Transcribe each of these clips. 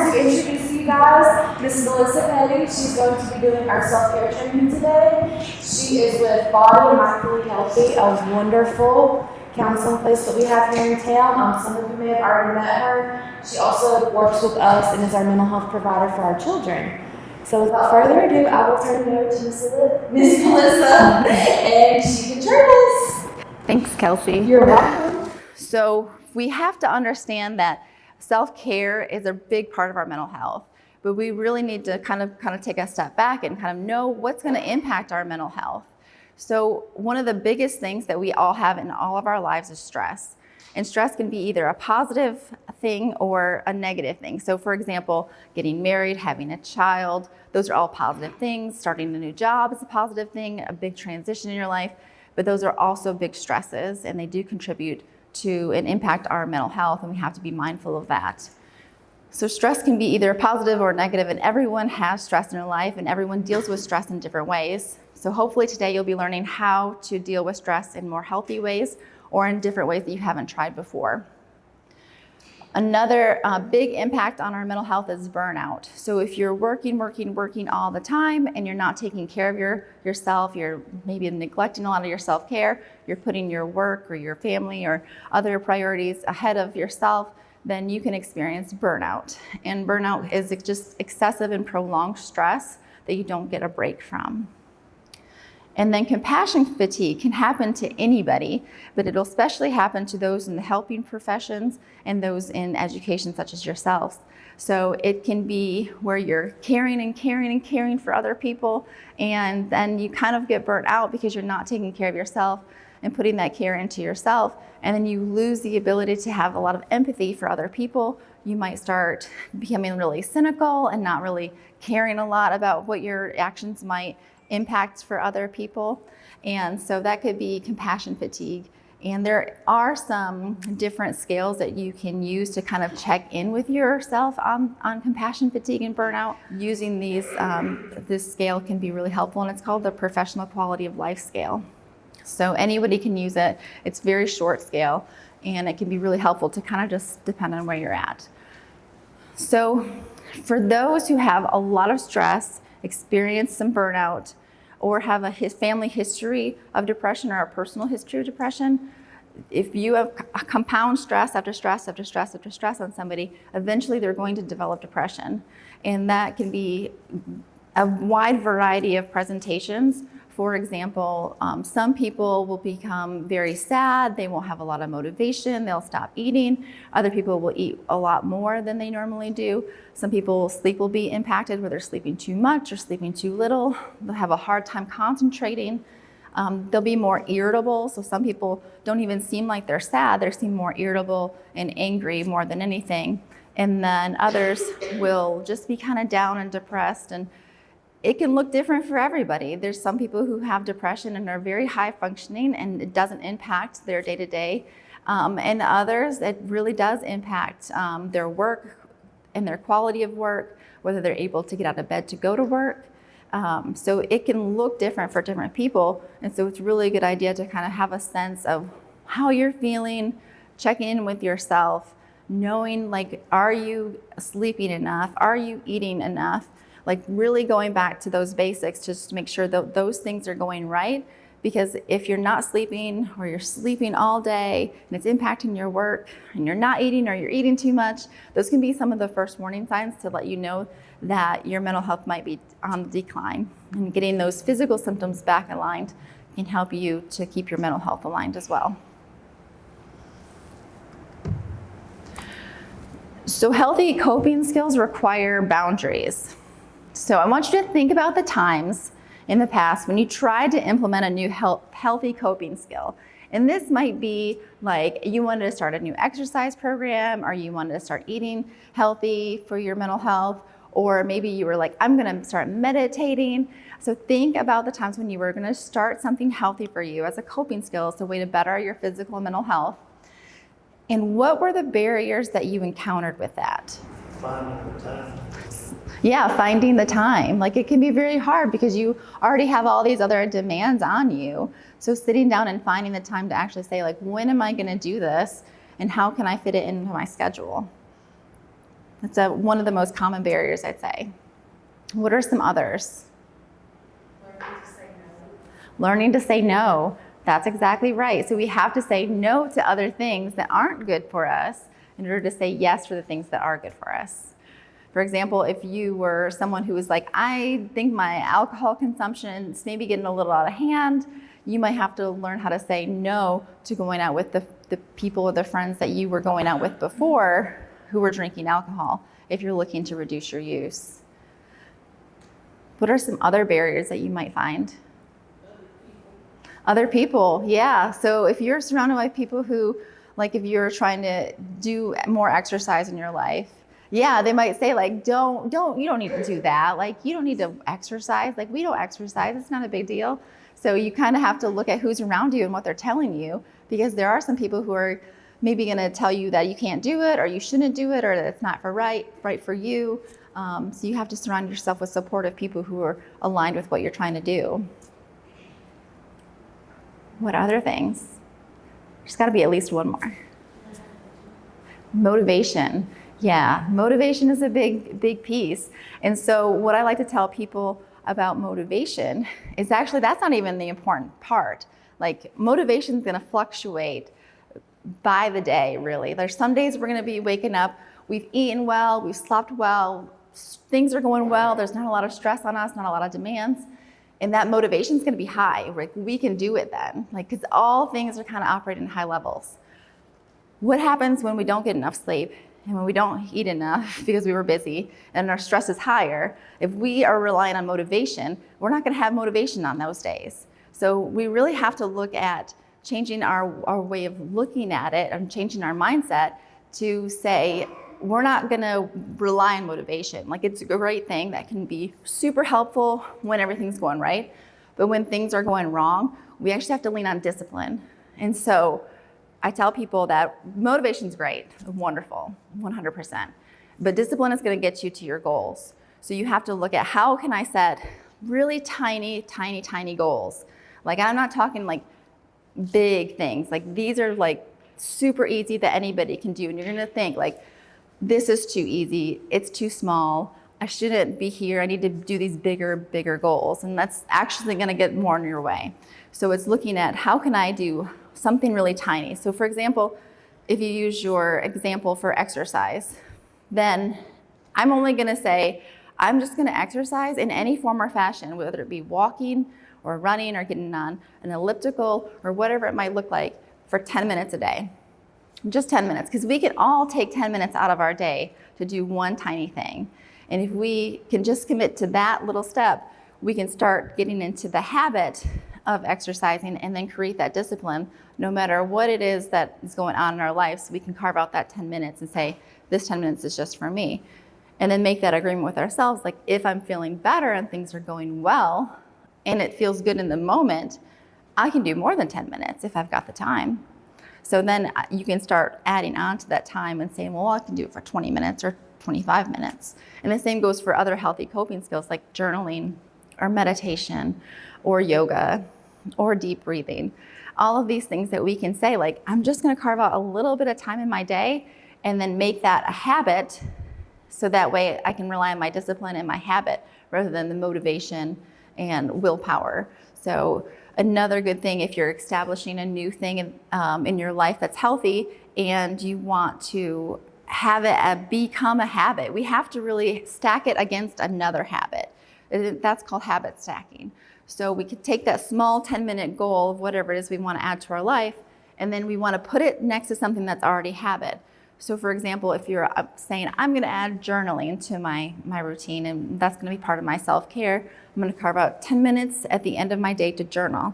wanted to introduce you guys Miss Melissa Petty. She's going to be doing our self-care training today. She is with Body Mindfully Healthy, a wonderful counseling place that we have here in town. Some of you may have already met her. She also works with us and is our mental health provider for our children. So without further ado, I will turn it over to Miss Melissa, and she can train us. Thanks, Kelsey. You're welcome. So we have to understand that self-care is a big part of our mental health, but we really need to kind of take a step back and kind of know what's going to impact our mental health. So one of the biggest things that we all have in all of our lives is stress. And stress can be either a positive thing or a negative thing. So for example, getting married, having a child, those are all positive things. Starting a new job is a positive thing, a big transition in your life, but those are also big stresses, and they do contribute to and impact our mental health, and we have to be mindful of that. So stress can be either positive or negative, and everyone has stress in their life, and everyone deals with stress in different ways. So hopefully today you'll be learning how to deal with stress in more healthy ways or in different ways that you haven't tried before. Another big impact on our mental health is burnout. So if you're working all the time and you're not taking care of yourself, you're maybe neglecting a lot of your self-care, you're putting your work or your family or other priorities ahead of yourself, then you can experience burnout. And burnout is just excessive and prolonged stress that you don't get a break from. And then compassion fatigue can happen to anybody, but it'll especially happen to those in the helping professions and those in education such as yourselves. So it can be where you're caring for other people, and then you kind of get burnt out because you're not taking care of yourself and putting that care into yourself, and then you lose the ability to have a lot of empathy for other people. You might start becoming really cynical and not really caring a lot about what your actions might impact for other people. And so that could be compassion fatigue. And there are some different scales that you can use to kind of check in with yourself on compassion fatigue and burnout. Using this scale can be really helpful, and it's called the Professional Quality of Life Scale. So anybody can use it. It's a very short scale, and it can be really helpful to kind of just depend on where you're at. So for those who have a lot of stress, experience some burnout, or have a family history of depression or a personal history of depression, if you have a compound stress after stress after stress after stress on somebody, eventually they're going to develop depression. And that can be a wide variety of presentations. For example, some people will become very sad, they won't have a lot of motivation, they'll stop eating. Other people will eat a lot more than they normally do. Some people, sleep will be impacted, where they're sleeping too much or sleeping too little. They'll have a hard time concentrating. They'll be more irritable. So some people don't even seem like they're sad, they seem more irritable and angry more than anything. And then others will just be kind of down and depressed, and it can look different for everybody. There's some people who have depression and are very high functioning, and it doesn't impact their day-to-day. And others, it really does impact their work and their quality of work, whether they're able to get out of bed to go to work. So it can look different for different people. And so it's really a good idea to kind of have a sense of how you're feeling, check in with yourself, knowing, like, are you sleeping enough? Are you eating enough? Like really going back to those basics just to make sure that those things are going right. Because if you're not sleeping, or you're sleeping all day and it's impacting your work, and you're not eating, or you're eating too much, those can be some of the first warning signs to let you know that your mental health might be on the decline. And getting those physical symptoms back aligned can help you to keep your mental health aligned as well. So healthy coping skills require boundaries. So I want you to think about the times in the past when you tried to implement a new healthy coping skill. And this might be like you wanted to start a new exercise program, or you wanted to start eating healthy for your mental health, or maybe you were like, I'm gonna start meditating. So think about the times when you were gonna start something healthy for you as a coping skill, as a way to better your physical and mental health. And what were the barriers that you encountered with that? Finding the time. Yeah, finding the time. Like it can be very hard because you already have all these other demands on you. So sitting down and finding the time to actually say, like, when am I gonna do this? And how can I fit it into my schedule? That's one of the most common barriers, I'd say. What are some others? Learning to say no. Learning to say no. That's exactly right. So we have to say no to other things that aren't good for us in order to say yes for the things that are good for us. For example, if you were someone who was like, I think my alcohol consumption is maybe getting a little out of hand, you might have to learn how to say no to going out with the people or the friends that you were going out with before who were drinking alcohol if you're looking to reduce your use. What are some other barriers that you might find? Other people, yeah. So if you're surrounded by people who, like if you're trying to do more exercise in your life, yeah, they might say like, you don't need to do that. Like, you don't need to exercise. Like, we don't exercise. It's not a big deal. So you kind of have to look at who's around you and what they're telling you, because there are some people who are maybe going to tell you that you can't do it or you shouldn't do it or that it's not right for you. So you have to surround yourself with supportive people who are aligned with what you're trying to do. What other things? There's got to be at least one more. Motivation. Yeah, motivation is a big piece. And so what I like to tell people about motivation is actually that's not even the important part. Like, motivation is going to fluctuate by the day, really. There's some days we're going to be waking up, we've eaten well, we've slept well, things are going well, there's not a lot of stress on us, not a lot of demands. And that motivation is going to be high. Like, we can do it then, like, because all things are kind of operating at high levels. What happens when we don't get enough sleep and when we don't eat enough because we were busy and our stress is higher? If we are relying on motivation, we're not going to have motivation on those days. So we really have to look at changing our way of looking at it and changing our mindset to say, we're not going to rely on motivation. Like, it's a great thing that can be super helpful when everything's going right. But when things are going wrong, we actually have to lean on discipline. And so I tell people that motivation's great, wonderful, 100%. But discipline is going to get you to your goals. So you have to look at, how can I set really tiny goals? Like, I'm not talking like big things. Like, these are like super easy that anybody can do. And you're going to think like, this is too easy, it's too small, I shouldn't be here, I need to do these bigger goals. And that's actually going to get more in your way. So it's looking at, how can I do something really tiny? So for example, if you use your example for exercise, then I'm only going to say, I'm just going to exercise in any form or fashion, whether it be walking or running or getting on an elliptical or whatever it might look like, for 10 minutes a day. Just 10 minutes, because we can all take 10 minutes out of our day to do one tiny thing. And if we can just commit to that little step, we can start getting into the habit of exercising and then create that discipline no matter what it is that is going on in our lives. We can carve out that 10 minutes and say, this 10 minutes is just for me. And then make that agreement with ourselves. Like, if I'm feeling better and things are going well and it feels good in the moment, I can do more than 10 minutes if I've got the time. So then you can start adding on to that time and saying, well, I can do it for 20 minutes or 25 minutes. And the same goes for other healthy coping skills like journaling or meditation or yoga or deep breathing. All of these things that we can say, like, I'm just going to carve out a little bit of time in my day and then make that a habit, so that way I can rely on my discipline and my habit rather than the motivation and willpower. So another good thing, if you're establishing a new thing in your life that's healthy and you want to have it become a habit, we have to really stack it against another habit. That's called habit stacking. So we could take that small 10-minute goal of whatever it is we want to add to our life, and then we want to put it next to something that's already habit. So for example, if you're saying, I'm going to add journaling to my routine, and that's going to be part of my self-care, I'm going to carve out 10 minutes at the end of my day to journal.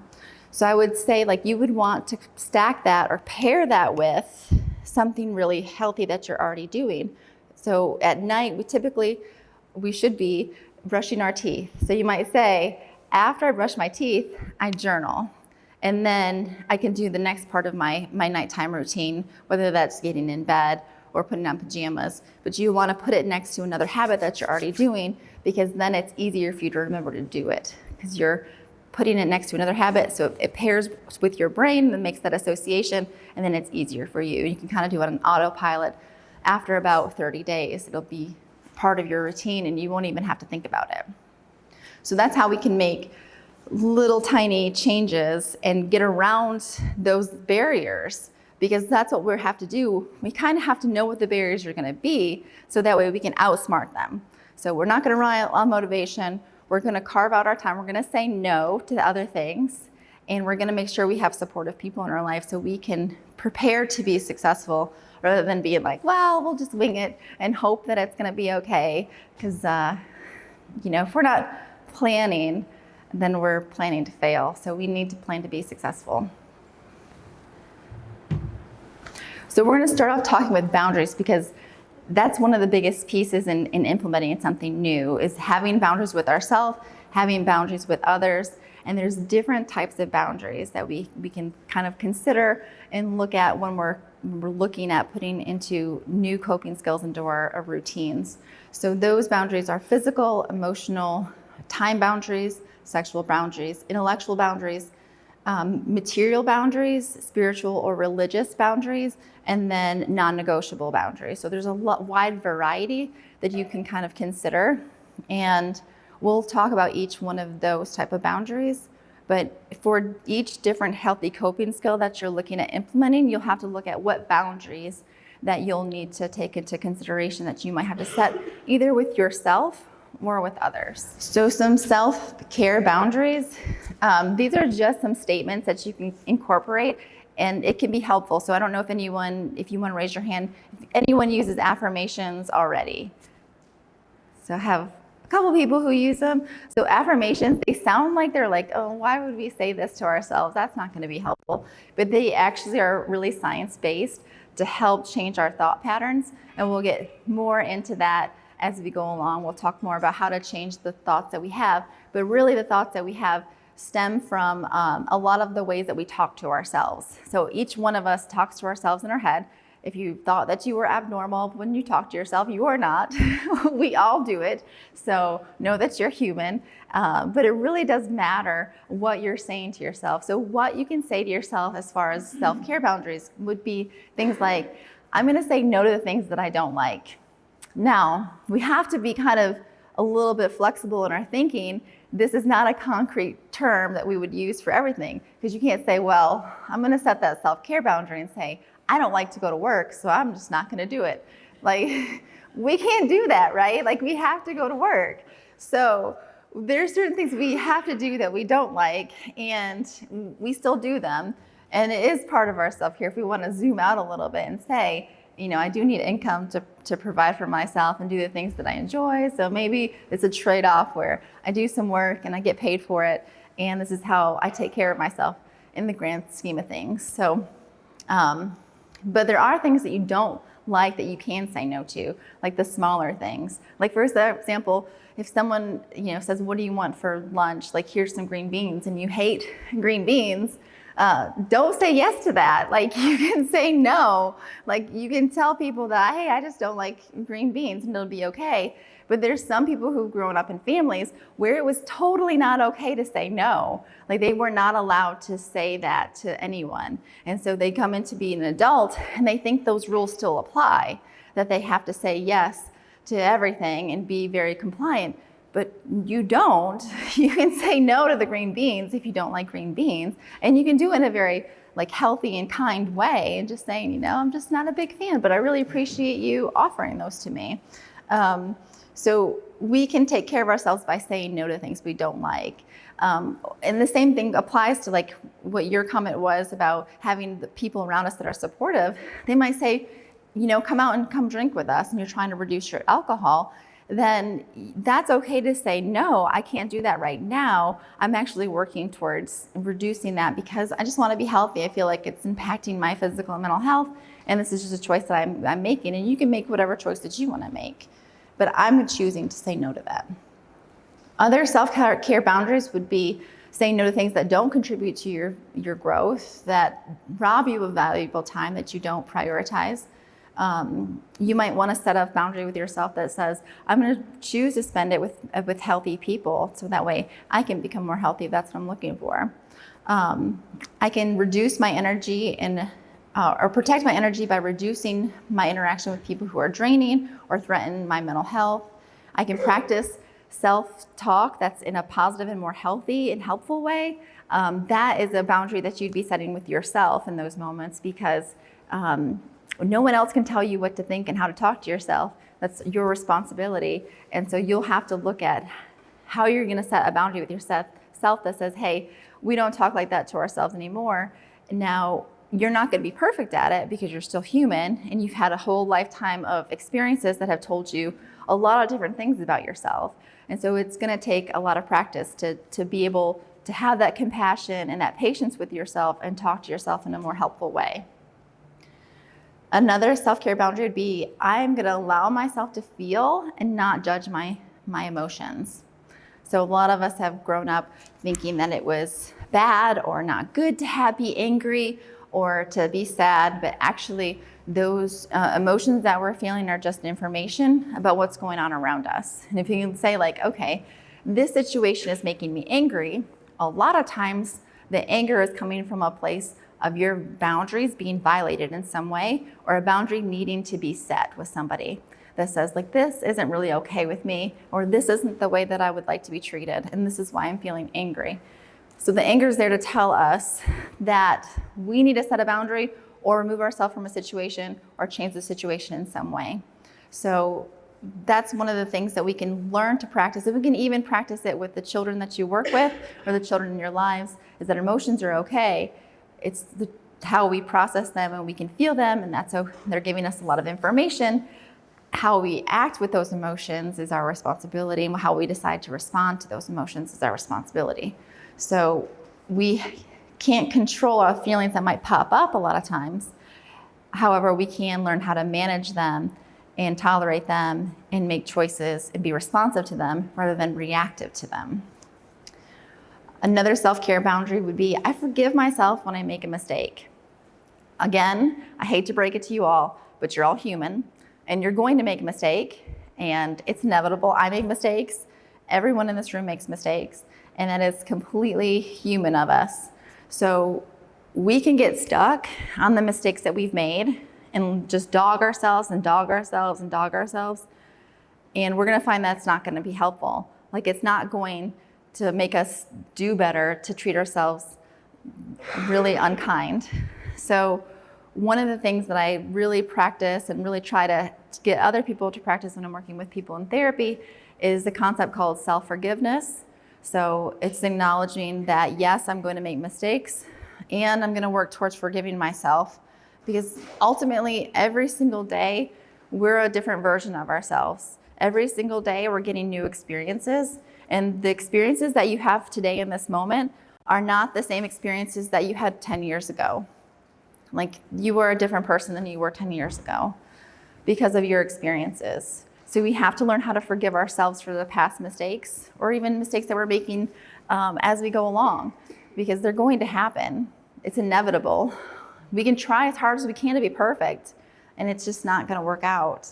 So I would say, like, you would want to stack that or pair that with something really healthy that you're already doing. So at night, we should be brushing our teeth. So you might say, after I brush my teeth, I journal. And then I can do the next part of my nighttime routine, whether that's getting in bed or putting on pajamas. But you want to put it next to another habit that you're already doing, because then it's easier for you to remember to do it, because you're putting it next to another habit. So it pairs with your brain and makes that association, and then it's easier for you. You can kind of do it on autopilot after about 30 days. It'll be part of your routine and you won't even have to think about it. So that's how we can make little tiny changes and get around those barriers, because that's what we have to do. We kind of have to know what the barriers are going to be so that way we can outsmart them. So we're not going to rely on motivation. We're going to carve out our time. We're going to say no to the other things. And we're going to make sure we have supportive people in our life so we can prepare to be successful rather than being like, well, we'll just wing it and hope that it's going to be okay. Because, if we're not planning, then we're planning to fail. So we need to plan to be successful. So we're going to start off talking with boundaries, because that's one of the biggest pieces in implementing something new, is having boundaries with ourselves, having boundaries with others. And there's different types of boundaries that we can kind of consider and look at when we're looking at putting into new coping skills into our routines. So those boundaries are physical, emotional, time boundaries, sexual boundaries, intellectual boundaries, material boundaries, spiritual or religious boundaries, and then non-negotiable boundaries. So there's a wide variety that you can kind of consider, and we'll talk about each one of those type of boundaries. But for each different healthy coping skill that you're looking at implementing, you'll have to look at what boundaries that you'll need to take into consideration that you might have to set either with yourself or with others. So some self-care boundaries. These are just some statements that you can incorporate, and it can be helpful. So I don't know if you want to raise your hand, if anyone uses affirmations already. So I have a couple people who use them. So affirmations, they sound like they're like, oh, why would we say this to ourselves? That's not going to be helpful. But they actually are really science-based to help change our thought patterns. And we'll get more into that as we go along. We'll talk more about how to change the thoughts that we have. But really the thoughts that we have stem from a lot of the ways that we talk to ourselves. So each one of us talks to ourselves in our head. If you thought that you were abnormal when you talk to yourself, you are not. We all do it. So know that you're human. But it really does matter what you're saying to yourself. So what you can say to yourself as far as self-care boundaries would be things like, I'm going to say no to the things that I don't like. Now, we have to be kind of a little bit flexible in our thinking. This is not a concrete term that we would use for everything, because you can't say, well, I'm going to set that self-care boundary and say, I don't like to go to work, so I'm just not going to do it. Like, we can't do that, right? Like, we have to go to work. So there's certain things we have to do that we don't like, and we still do them. And it is part of our self-care if we want to zoom out a little bit and say, I do need income to provide for myself and do the things that I enjoy. So maybe it's a trade-off where I do some work and I get paid for it. And this is how I take care of myself in the grand scheme of things. So, but there are things that you don't like that you can say no to, like the smaller things. Like for example, if someone, says, what do you want for lunch? Like, here's some green beans, and you hate green beans. Don't say yes to that. Like, you can say no. Like, you can tell people that, hey, I just don't like green beans, and it'll be okay. But there's some people who've grown up in families where it was totally not okay to say no. Like, they were not allowed to say that to anyone. And so they come into being an adult and they think those rules still apply, that they have to say yes to everything and be very compliant. But you don't. You can say no to the green beans if you don't like green beans. And you can do it in a very healthy and kind way, and just saying, I'm just not a big fan, but I really appreciate you offering those to me. So we can take care of ourselves by saying no to things we don't like. And the same thing applies to what your comment was about having the people around us that are supportive. They might say, come out and come drink with us, and you're trying to reduce your alcohol. Then that's okay to say, no, I can't do that right now. I'm actually working towards reducing that because I just want to be healthy. I feel like it's impacting my physical and mental health, and this is just a choice that I'm making, and you can make whatever choice that you want to make. But I'm choosing to say no to that. Other self-care boundaries would be saying no to things that don't contribute to your growth, that rob you of valuable time that you don't prioritize. You might want to set a boundary with yourself that says, I'm going to choose to spend it with healthy people, so that way I can become more healthy. That's what I'm looking for. I can reduce my energy in or protect my energy by reducing my interaction with people who are draining or threaten my mental health. I can practice self-talk that's in a positive and more healthy and helpful way. That is a boundary that you'd be setting with yourself in those moments, because no one else can tell you what to think and how to talk to yourself. That's your responsibility. And so you'll have to look at how you're going to set a boundary with yourself that says, hey, we don't talk like that to ourselves anymore. Now, you're not going to be perfect at it because you're still human, and you've had a whole lifetime of experiences that have told you a lot of different things about yourself. And so it's going to take a lot of practice to be able to have that compassion and that patience with yourself and talk to yourself in a more helpful way. Another self-care boundary would be, I'm going to allow myself to feel and not judge my emotions. So a lot of us have grown up thinking that it was bad or not good to be angry or to be sad, but actually those emotions that we're feeling are just information about what's going on around us. And if you can say like, okay, this situation is making me angry, a lot of times the anger is coming from a place of your boundaries being violated in some way, or a boundary needing to be set with somebody that says like, this isn't really okay with me, or this isn't the way that I would like to be treated, and this is why I'm feeling angry. So the anger is there to tell us that we need to set a boundary or remove ourselves from a situation or change the situation in some way. So that's one of the things that we can learn to practice. If we can even practice it with the children that you work with or the children in your lives, is that emotions are okay. It's how we process them and we can feel them, and that's how they're giving us a lot of information. How we act with those emotions is our responsibility, and how we decide to respond to those emotions is our responsibility. So we can't control our feelings that might pop up a lot of times. However, we can learn how to manage them and tolerate them and make choices and be responsive to them rather than reactive to them. Another self-care boundary would be, I forgive myself when I make a mistake. Again, I hate to break it to you all, but you're all human and you're going to make a mistake, and it's inevitable. I make mistakes. Everyone in this room makes mistakes, and that is completely human of us. So we can get stuck on the mistakes that we've made and just dog ourselves and dog ourselves and dog ourselves. And we're gonna find that's not gonna be helpful. Like, it's not going to make us do better to treat ourselves really unkind. So one of the things that I really practice and really try to get other people to practice when I'm working with people in therapy is the concept called self-forgiveness. So it's acknowledging that, yes, I'm going to make mistakes, and I'm going to work towards forgiving myself, because ultimately every single day we're a different version of ourselves. Every single day we're getting new experiences, and the experiences that you have today in this moment are not the same experiences that you had 10 years ago. Like, you were a different person than you were 10 years ago because of your experiences. So we have to learn how to forgive ourselves for the past mistakes, or even mistakes that we're making as we go along, because they're going to happen. It's inevitable. We can try as hard as we can to be perfect, and it's just not going to work out.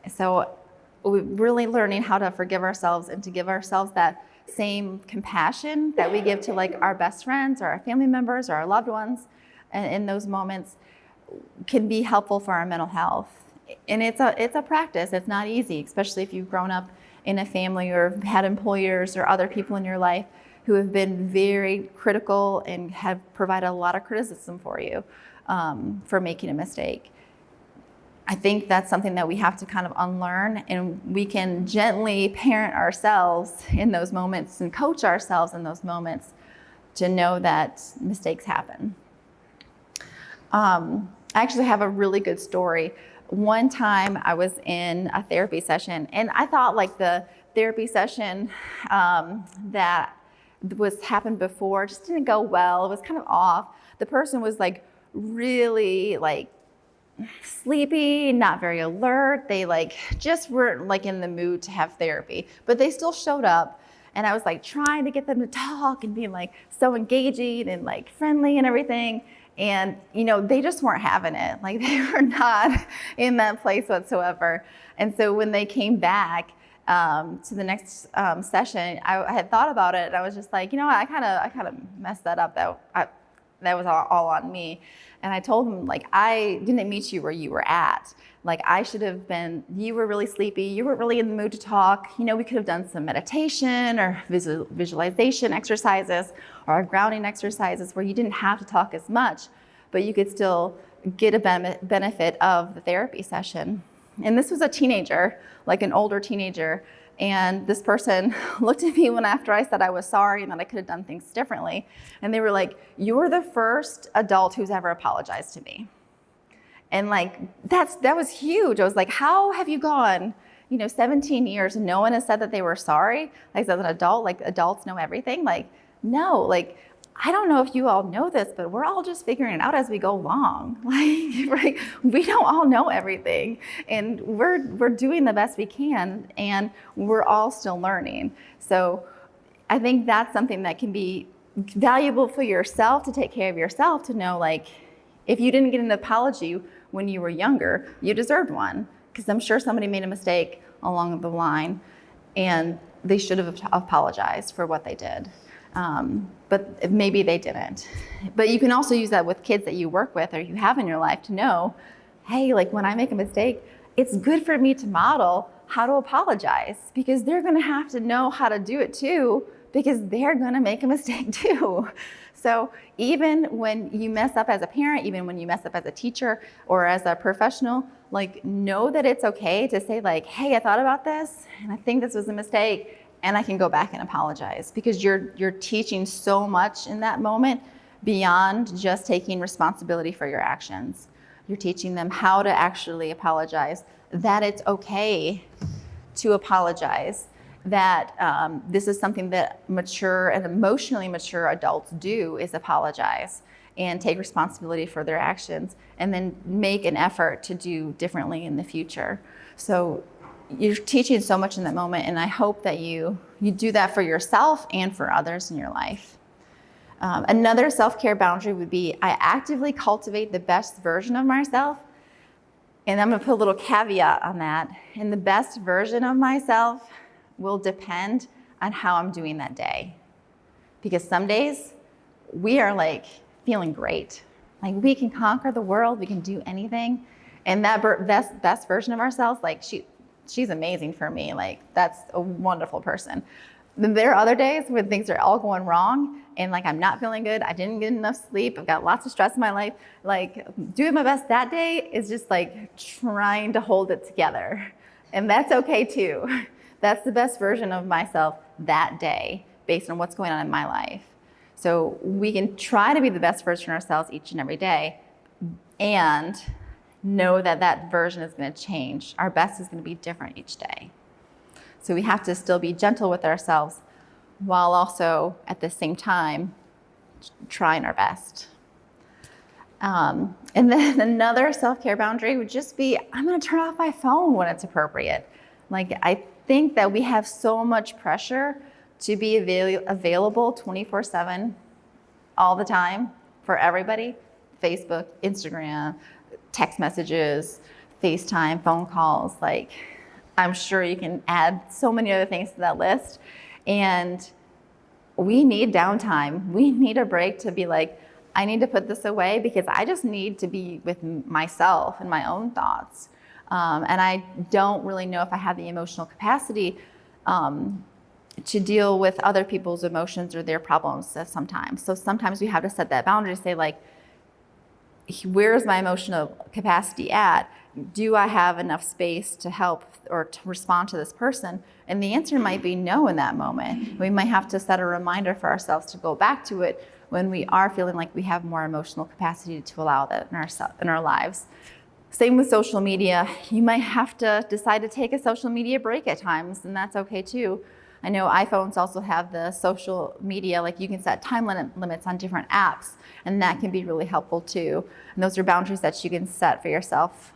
So we're really learning how to forgive ourselves and to give ourselves that same compassion that we give to like our best friends or our family members or our loved ones, and in those moments can be helpful for our mental health. And it's a practice. It's not easy, especially if you've grown up in a family or had employers or other people in your life who have been very critical and have provided a lot of criticism for you for making a mistake. I think that's something that we have to kind of unlearn, and we can gently parent ourselves in those moments and coach ourselves in those moments to know that mistakes happen. I actually have a really good story. One time I was in a therapy session, and I thought like the therapy session that was happened before just didn't go well. It was kind of off. The person was like really like sleepy, not very alert. They like just weren't like in the mood to have therapy, but they still showed up. And I was like trying to get them to talk and being like so engaging and like friendly and everything. And, you know, they just weren't having it. Like, they were not in that place whatsoever. And so when they came back to the next session, I had thought about it, and I was just like, you know what, I kind of messed that up though. that was all on me. And I told him, like, I didn't meet you where you were at. Like, I should have been, you were really sleepy, you weren't really in the mood to talk. You know, we could have done some meditation or visualization exercises or grounding exercises where you didn't have to talk as much, but you could still get a benefit of the therapy session. And this was a teenager, like an older teenager. And this person looked at me after I said I was sorry and that I could have done things differently. And they were like, "You're the first adult who's ever apologized to me." And like, that was huge. I was like, how have you gone, 17 years and no one has said that they were sorry? Like, as an adult, like adults know everything. Like, no, like, I don't know if you all know this, but we're all just figuring it out as we go along. Like, right? We don't all know everything, and we're doing the best we can, and we're all still learning. So I think that's something that can be valuable for yourself, to take care of yourself, to know, like, if you didn't get an apology when you were younger, you deserved one, because I'm sure somebody made a mistake along the line and they should have apologized for what they did. But maybe they didn't. But you can also use that with kids that you work with or you have in your life to know, hey, like, when I make a mistake, it's good for me to model how to apologize, because they're going to have to know how to do it too, because they're going to make a mistake too. So even when you mess up as a parent, even when you mess up as a teacher or as a professional, like, know that it's okay to say, like, hey, I thought about this and I think this was a mistake, and I can go back and apologize, because you're teaching so much in that moment beyond just taking responsibility for your actions. You're teaching them how to actually apologize, that it's okay to apologize, that this is something that mature and emotionally mature adults do, is apologize and take responsibility for their actions, and then make an effort to do differently in the future. So you're teaching so much in that moment, and I hope that you do that for yourself and for others in your life. Another self-care boundary would be, I actively cultivate the best version of myself. And I'm going to put a little caveat on that. And the best version of myself will depend on how I'm doing that day. Because some days we are like feeling great. Like, we can conquer the world, we can do anything. And that best version of ourselves, like, she's amazing for me. Like, that's a wonderful person. Then there are other days when things are all going wrong and, like, I'm not feeling good. I didn't get enough sleep. I've got lots of stress in my life. Like, doing my best that day is just like trying to hold it together. And that's okay too. That's the best version of myself that day based on what's going on in my life. So we can try to be the best version of ourselves each and every day, and know that that version is going to change. Our best is going to be different each day. So we have to still be gentle with ourselves while also at the same time trying our best. And then another self-care boundary would just be, I'm going to turn off my phone when it's appropriate. Like, I think that we have so much pressure to be available 24/7 all the time for everybody. Facebook, Instagram, text messages, FaceTime, phone calls. Like, I'm sure you can add so many other things to that list. And we need downtime. We need a break to be like, I need to put this away because I just need to be with myself and my own thoughts. And I don't really know if I have the emotional capacity to deal with other people's emotions or their problems sometimes. So sometimes we have to set that boundary to say, like, where is my emotional capacity at? Do I have enough space to help or to respond to this person? And the answer might be no in that moment. We might have to set a reminder for ourselves to go back to it when we are feeling like we have more emotional capacity to allow that in our lives. Same with social media. You might have to decide to take a social media break at times, and that's okay too. I know iPhones also have the social media, like you can set time limits on different apps, and that can be really helpful too. And those are boundaries that you can set for yourself,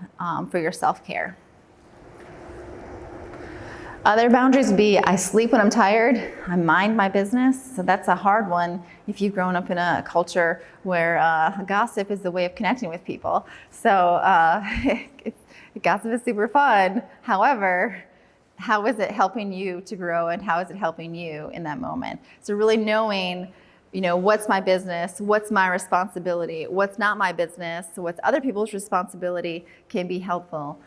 for your self-care. Other boundaries would be, I sleep when I'm tired, I mind my business. So that's a hard one if you've grown up in a culture where gossip is the way of connecting with people. So gossip is super fun. However, how is it helping you to grow, and how is it helping you in that moment? So really knowing what's my business, what's my responsibility, what's not my business, what's other people's responsibility can be helpful,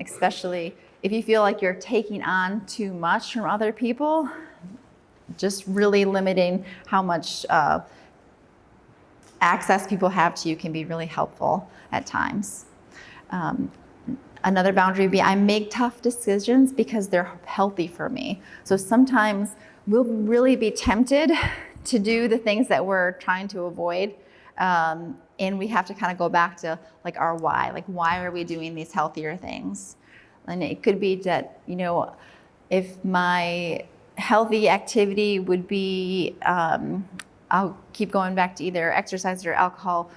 especially if you feel like you're taking on too much from other people. Just really limiting how much access people have to you can be really helpful at times. Another boundary would be I make tough decisions because they're healthy for me. So sometimes we'll really be tempted to do the things that we're trying to avoid. And we have to kind of go back to like our why. Like, why are we doing these healthier things? And it could be that, if my healthy activity would be, I'll keep going back to either exercise or alcohol.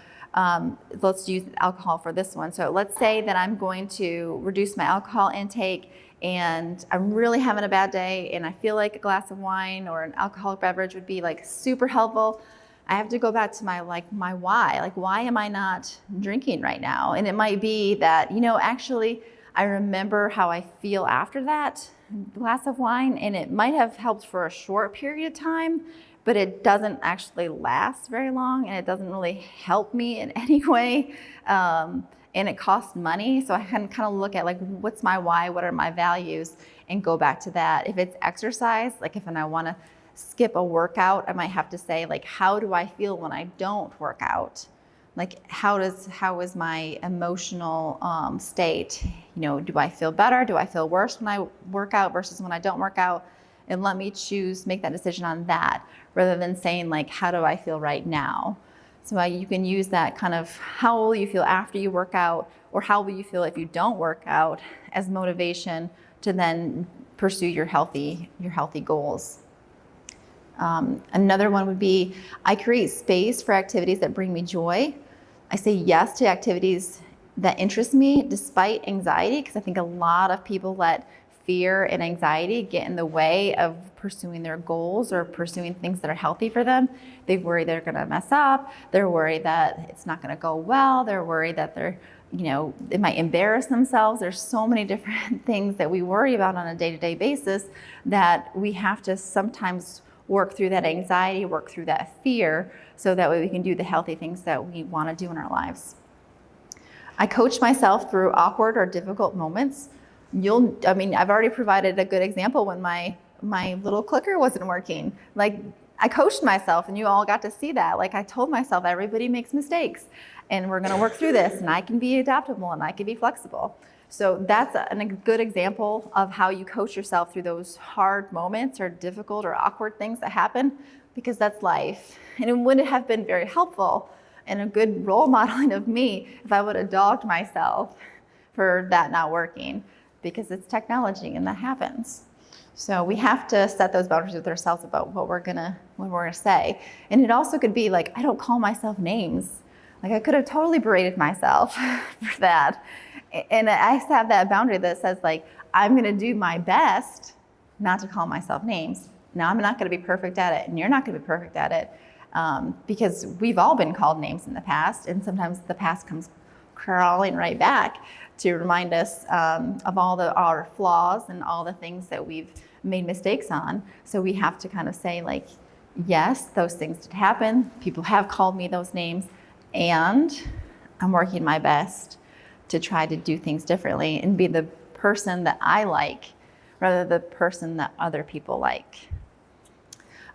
Let's use alcohol for this one. So let's say that I'm going to reduce my alcohol intake and I'm really having a bad day and I feel like a glass of wine or an alcoholic beverage would be like super helpful. I have to go back to my why. Like, why am I not drinking right now? And it might be that, actually I remember how I feel after that glass of wine, and it might have helped for a short period of time, but it doesn't actually last very long, and it doesn't really help me in any way, and it costs money. So I can kind of look at like, what's my why, what are my values, and go back to that. If it's exercise, like if I want to skip a workout, I might have to say like, how do I feel when I don't work out? Like, how is my emotional state? Do I feel better? Do I feel worse when I work out versus when I don't work out? And let me make that decision on that, rather than saying like, how do I feel right now? So you can use that kind of, how will you feel after you work out, or how will you feel if you don't work out, as motivation to then pursue your healthy goals. Another one would be, I create space for activities that bring me joy. I say yes to activities that interest me despite anxiety, because I think a lot of people let fear and anxiety get in the way of pursuing their goals or pursuing things that are healthy for them. They worry they're going to mess up. They're worried that it's not going to go well. They're worried that they might embarrass themselves. There's so many different things that we worry about on a day-to-day basis that we have to sometimes work through that anxiety, work through that fear, so that way we can do the healthy things that we want to do in our lives. I coach myself through awkward or difficult moments. I've already provided a good example when my little clicker wasn't working. Like, I coached myself, and you all got to see that. Like, I told myself everybody makes mistakes, and we're going to work through this, and I can be adaptable, and I can be flexible. So that's a good example of how you coach yourself through those hard moments or difficult or awkward things that happen, because that's life. And it wouldn't have been very helpful and a good role modeling of me if I would have dogged myself for that not working, because it's technology and that happens. So we have to set those boundaries with ourselves about what we're gonna say. And it also could be like, I don't call myself names. Like, I could have totally berated myself for that. And I have that boundary that says like, I'm gonna do my best not to call myself names. Now, I'm not gonna be perfect at it, and you're not gonna be perfect at it, because we've all been called names in the past, and sometimes the past comes crawling right back to remind us of all our flaws and all the things that we've made mistakes on. So we have to kind of say like, yes, those things did happen. People have called me those names, and I'm working my best to try to do things differently and be the person that I like, rather than the person that other people like.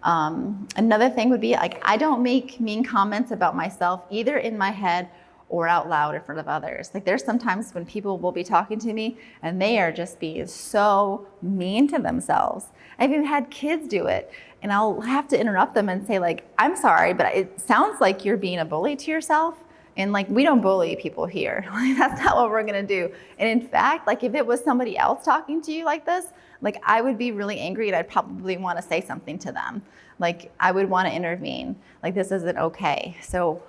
Another thing would be like, I don't make mean comments about myself, either in my head or out loud in front of others. Like, there's sometimes when people will be talking to me and they are just being so mean to themselves. I've even had kids do it, and I'll have to interrupt them and say like, I'm sorry, but it sounds like you're being a bully to yourself. And like, we don't bully people here. Like, that's not what we're gonna do. And in fact, like, if it was somebody else talking to you like this, like, I would be really angry, and I'd probably want to say something to them. Like, I would want to intervene. Like, this isn't okay. So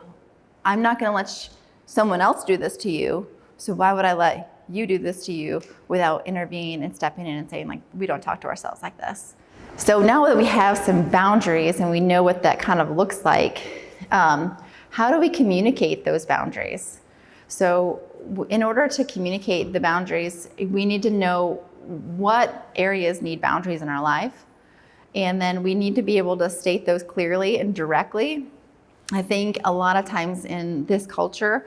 I'm not gonna let someone else do this to you. So why would I let you do this to you without intervening and stepping in and saying like, we don't talk to ourselves like this. So now that we have some boundaries and we know what that kind of looks like, how do we communicate those boundaries? So in order to communicate the boundaries, we need to know what areas need boundaries in our life, And then we need to be able to state those clearly and directly. I think a lot of times in this culture,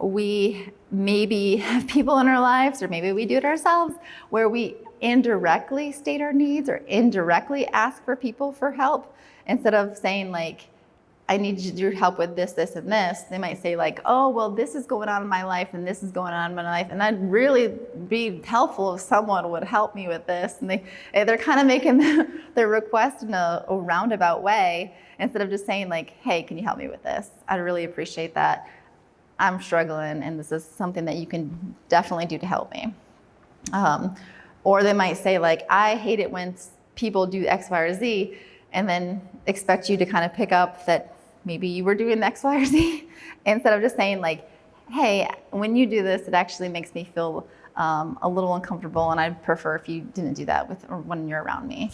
we maybe have people in our lives, or maybe we do it ourselves, where we indirectly state our needs or indirectly ask for people for help. Instead of saying like, I need your help with this, this, and this, they might say like, oh, well, this is going on in my life and this is going on in my life. And that'd really be helpful if someone would help me with this. And they're kind of making their request in a roundabout way instead of just saying like, hey, can you help me with this? I'd really appreciate that. I'm struggling and this is something that you can definitely do to help me. Or they might say like, I hate it when people do X, Y, or Z, and then expect you to kind of pick up that maybe you were doing X, Y, or Z, instead of just saying like, hey, when you do this, it actually makes me feel a little uncomfortable, and I'd prefer if you didn't do that with or when you're around me.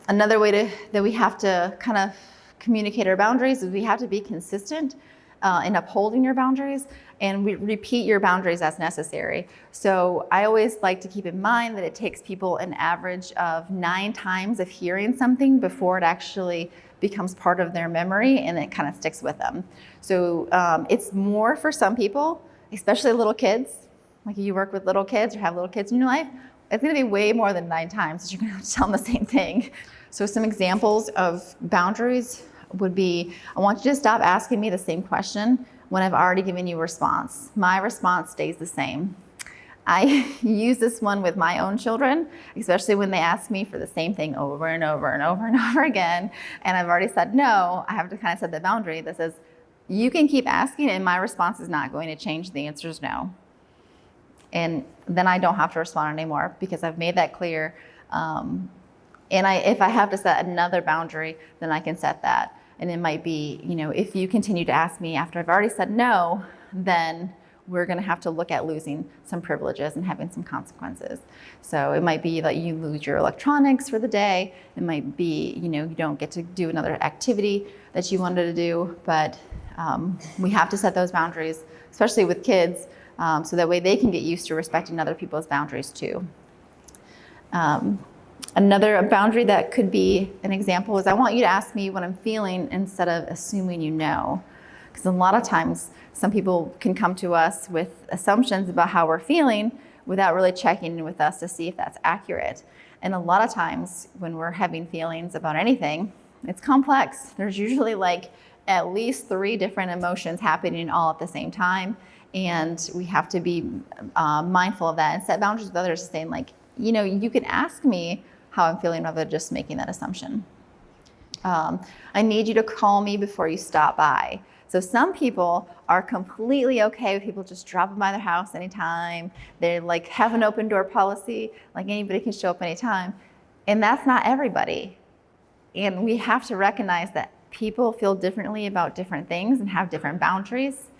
Another way that we have to kind of communicate our boundaries is we have to be consistent in upholding your boundaries, and we repeat your boundaries as necessary. So I always like to keep in mind that it takes people an average of 9 times of hearing something before it actually becomes part of their memory and it kind of sticks with them. So it's more for some people, especially little kids. Like if you work with little kids or have little kids in your life, it's going to be way more than 9 times that you're going to have to tell them the same thing. So some examples of boundaries would be, I want you to stop asking me the same question when I've already given you a response. My response stays the same. I use this one with my own children, especially when they ask me for the same thing over and over and over and over again. And I've already said no. I have to kind of set the boundary that says, you can keep asking and my response is not going to change. The answer is no. And then I don't have to respond anymore because I've made that clear. And if I have to set another boundary, then I can set that. And it might be, if you continue to ask me after I've already said no, then we're going to have to look at losing some privileges and having some consequences. So it might be that you lose your electronics for the day. It might be, you don't get to do another activity that you wanted to do. But we have to set those boundaries, especially with kids, so that way they can get used to respecting other people's boundaries too. Another boundary that could be an example is I want you to ask me what I'm feeling instead of assuming you know. Because a lot of times some people can come to us with assumptions about how we're feeling without really checking in with us to see if that's accurate. And a lot of times when we're having feelings about anything, it's complex. There's usually like at least 3 different emotions happening all at the same time. And we have to be mindful of that and set boundaries with others, saying like, you can ask me how I'm feeling rather than just making that assumption. I need you to call me before you stop by. So some people are completely okay with people just dropping by their house anytime. They like have an open door policy, like anybody can show up anytime. And that's not everybody. And we have to recognize that people feel differently about different things and have different boundaries.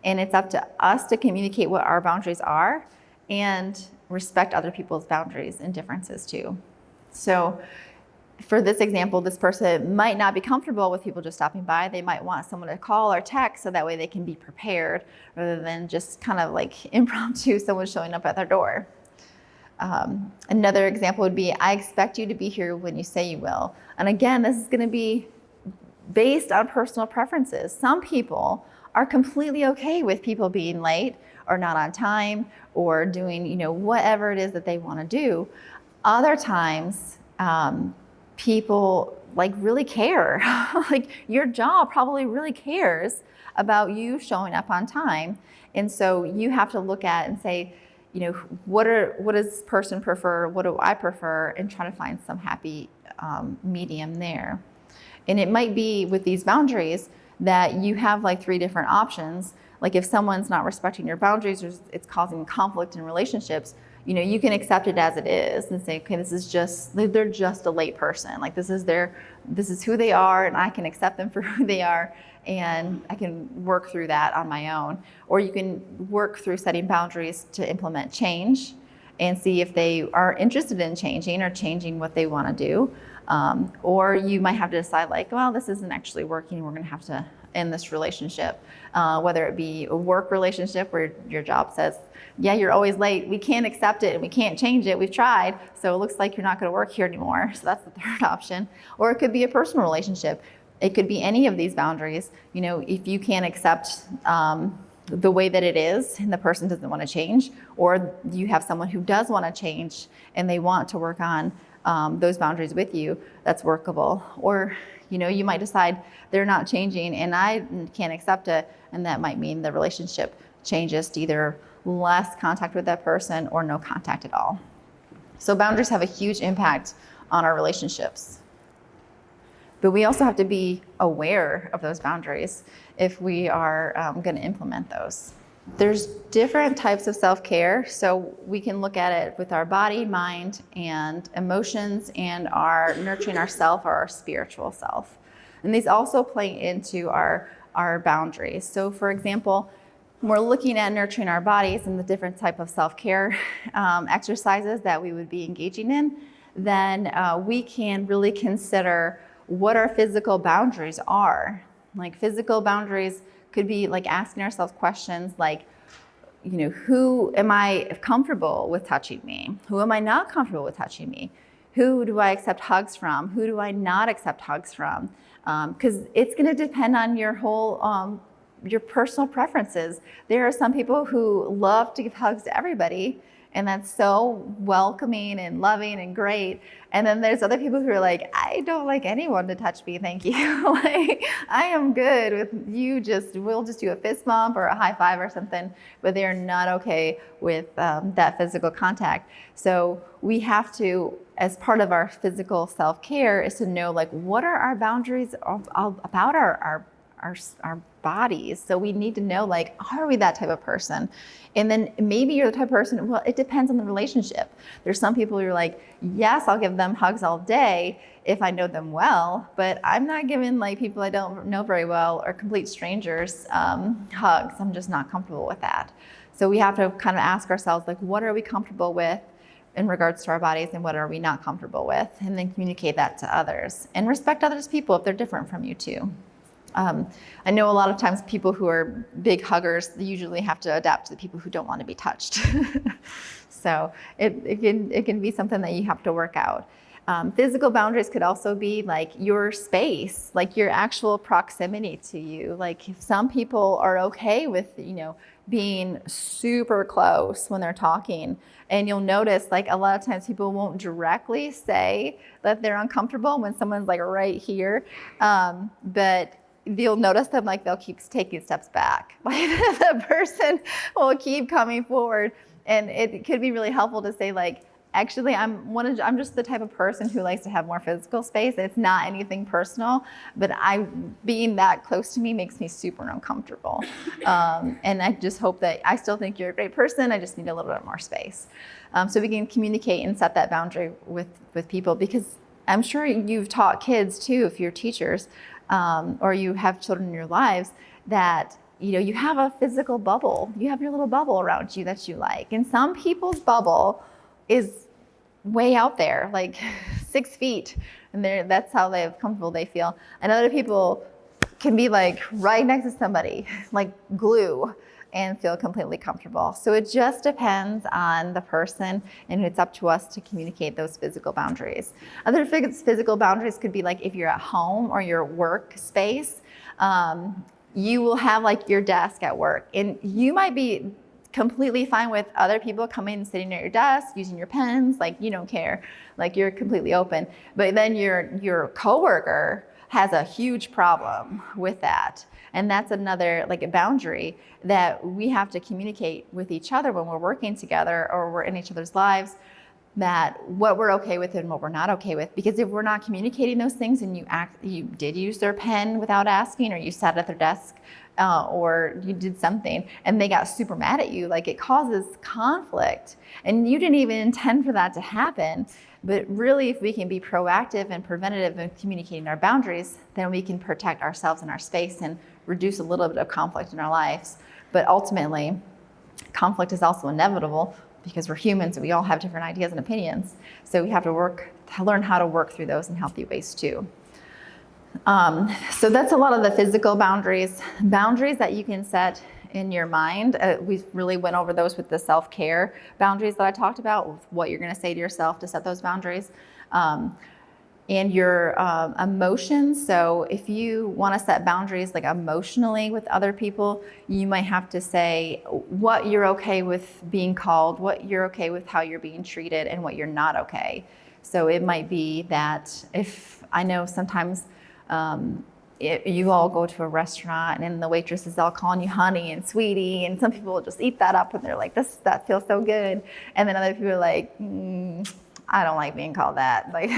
And it's up to us to communicate what our boundaries are and respect other people's boundaries and differences too. So for this example, this person might not be comfortable with people just stopping by. They might want someone to call or text so that way they can be prepared rather than just kind of like impromptu someone showing up at their door. Another example would be, I expect you to be here when you say you will. And again, this is going to be based on personal preferences. Some people are completely okay with people being late or not on time or doing, whatever it is that they want to do. Other times, people like really care. Like your job probably really cares about you showing up on time. And so you have to look at and say, what does this person prefer? What do I prefer? And try to find some happy medium there. And it might be with these boundaries that you have like 3 different options. Like if someone's not respecting your boundaries or it's causing conflict in relationships, you can accept it as it is and say, okay, they're just a late person. Like this is who they are, and I can accept them for who they are, and I can work through that on my own. Or you can work through setting boundaries to implement change and see if they are interested in changing or changing what they want to do. Or you might have to decide like, well, this isn't actually working. We're going to have to end this relationship, whether it be a work relationship where your job says, yeah, you're always late. We can't accept it and we can't change it. We've tried. So it looks like you're not going to work here anymore. So that's the third option. Or it could be a personal relationship. It could be any of these boundaries. You know, if you can't accept the way that it is and the person doesn't want to change, or you have someone who does want to change and they want to work on those boundaries with you, that's workable. Or, you know, you might decide they're not changing and I can't accept it, and that might mean the relationship changes to either less contact with that person or no contact at all. So boundaries have a huge impact on our relationships. But we also have to be aware of those boundaries if we are going to implement those. There's different types of self-care, so we can look at it with our body, mind, and emotions, and our nurturing ourself or our spiritual self. And these also play into our boundaries. So for example, when we're looking at nurturing our bodies and the different type of self-care exercises that we would be engaging in, then we can really consider what our physical boundaries are. Like physical boundaries could be like asking ourselves questions like, you know, who am I comfortable with touching me? Who am I not comfortable with touching me? Who do I accept hugs from? Who do I not accept hugs from? Because it's going to depend on your whole, your personal preferences. There are some people who love to give hugs to everybody, and that's so welcoming and loving and great. And then there's other people who are like, I don't like anyone to touch me, thank you. Like, I am good with you, we'll just do a fist bump or a high five or something, but they're not okay with that physical contact. So we have to, as part of our physical self-care, is to know like, what are our boundaries about our bodies. So we need to know, like, are we that type of person? And then maybe you're the type of person, well, it depends on the relationship. There's some people who are like, yes, I'll give them hugs all day if I know them well, but I'm not giving like people I don't know very well or complete strangers hugs. I'm just not comfortable with that. So we have to kind of ask ourselves, like, what are we comfortable with in regards to our bodies and what are we not comfortable with? And then communicate that to others and respect others people if they're different from you too. I know a lot of times people who are big huggers, they usually have to adapt to the people who don't want to be touched. So it can be something that you have to work out. Physical boundaries could also be like your space, like your actual proximity to you. Like if some people are okay with, you know, being super close when they're talking, and you'll notice like a lot of times people won't directly say that they're uncomfortable when someone's like right here, but you'll notice them, like they'll keep taking steps back. Like the person will keep coming forward, and it could be really helpful to say like, actually, I'm just the type of person who likes to have more physical space. It's not anything personal, but being that close to me makes me super uncomfortable. And I just hope that I still think you're a great person. I just need a little bit more space. So we can communicate and set that boundary with people, because I'm sure you've taught kids too, if you're teachers, or you have children in your lives, that you know, you have a physical bubble. You have your little bubble around you that you like. And some people's bubble is way out there, like 6 feet. And that's how comfortable they feel. And other people can be like right next to somebody, like glue, and feel completely comfortable. So it just depends on the person, and it's up to us to communicate those physical boundaries. Other physical boundaries could be like if you're at home or your workspace, you will have like your desk at work, and you might be completely fine with other people coming and sitting at your desk, using your pens, like you don't care, like you're completely open. But then your coworker has a huge problem with that. And that's another like a boundary that we have to communicate with each other when we're working together or we're in each other's lives, that what we're okay with and what we're not okay with. Because if we're not communicating those things, and you did use their pen without asking, or you sat at their desk, or you did something and they got super mad at you, like it causes conflict, and you didn't even intend for that to happen. But really, if we can be proactive and preventative in communicating our boundaries, then we can protect ourselves and our space and reduce a little bit of conflict in our lives. But ultimately, conflict is also inevitable, because we're humans and we all have different ideas and opinions. So we have to work learn how to work through those in healthy ways too. So that's a lot of the physical boundaries that you can set in your mind. We really went over those with the self-care boundaries that I talked about, what you're going to say to yourself to set those boundaries. And your emotions. So if you want to set boundaries like emotionally with other people, you might have to say what you're okay with being called, what you're okay with how you're being treated, and what you're not okay. So it might be that if I know sometimes you all go to a restaurant and the waitress is all calling you honey and sweetie, and some people will just eat that up and they're like, that feels so good. And then other people are like, I don't like being called that. Like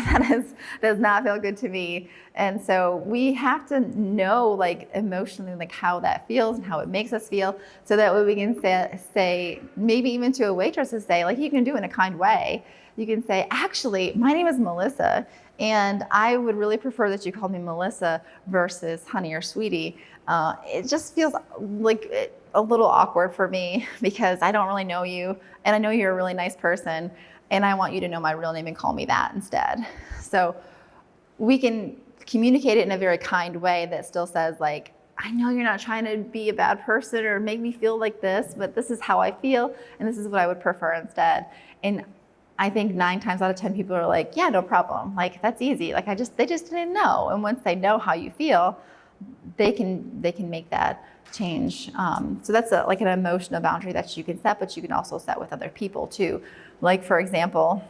does not feel good to me. And so we have to know like emotionally like how that feels and how it makes us feel, so that way we can say maybe even to a waitress to say, like, you can do it in a kind way. You can say, actually, my name is Melissa, and I would really prefer that you call me Melissa versus honey or sweetie. It just feels like a little awkward for me because I don't really know you, and I know you're a really nice person, and I want you to know my real name and call me that instead. So we can communicate it in a very kind way that still says, like, I know you're not trying to be a bad person or make me feel like this, but this is how I feel, and this is what I would prefer instead. And I think 9 times out of 10 people are like, yeah, no problem. Like, that's easy. Like, they just didn't know. And once they know how you feel, they can make that change. So that's like an emotional boundary that you can set, but you can also set with other people too. Like, for example,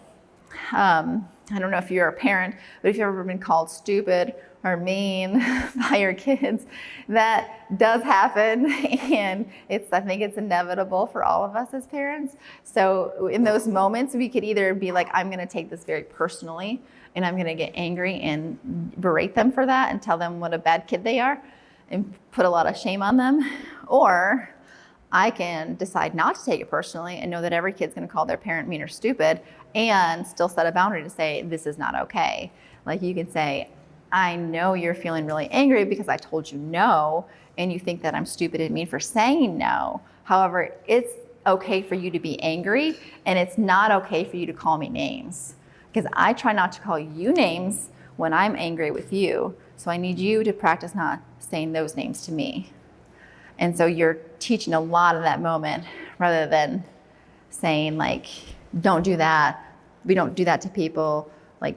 I don't know if you're a parent, but if you've ever been called stupid or mean by your kids, that does happen. And I think it's inevitable for all of us as parents. So in those moments, we could either be like, I'm going to take this very personally, and I'm going to get angry and berate them for that and tell them what a bad kid they are and put a lot of shame on them. Or I can decide not to take it personally and know that every kid's going to call their parent mean or stupid, and still set a boundary to say, this is not okay. Like, you can say, I know you're feeling really angry because I told you no, and you think that I'm stupid and mean for saying no. However, it's okay for you to be angry, and it's not okay for you to call me names, because I try not to call you names when I'm angry with you. So I need you to practice not saying those names to me. And so you're teaching a lot of that moment, rather than saying, like, don't do that. We don't do that to people. Like,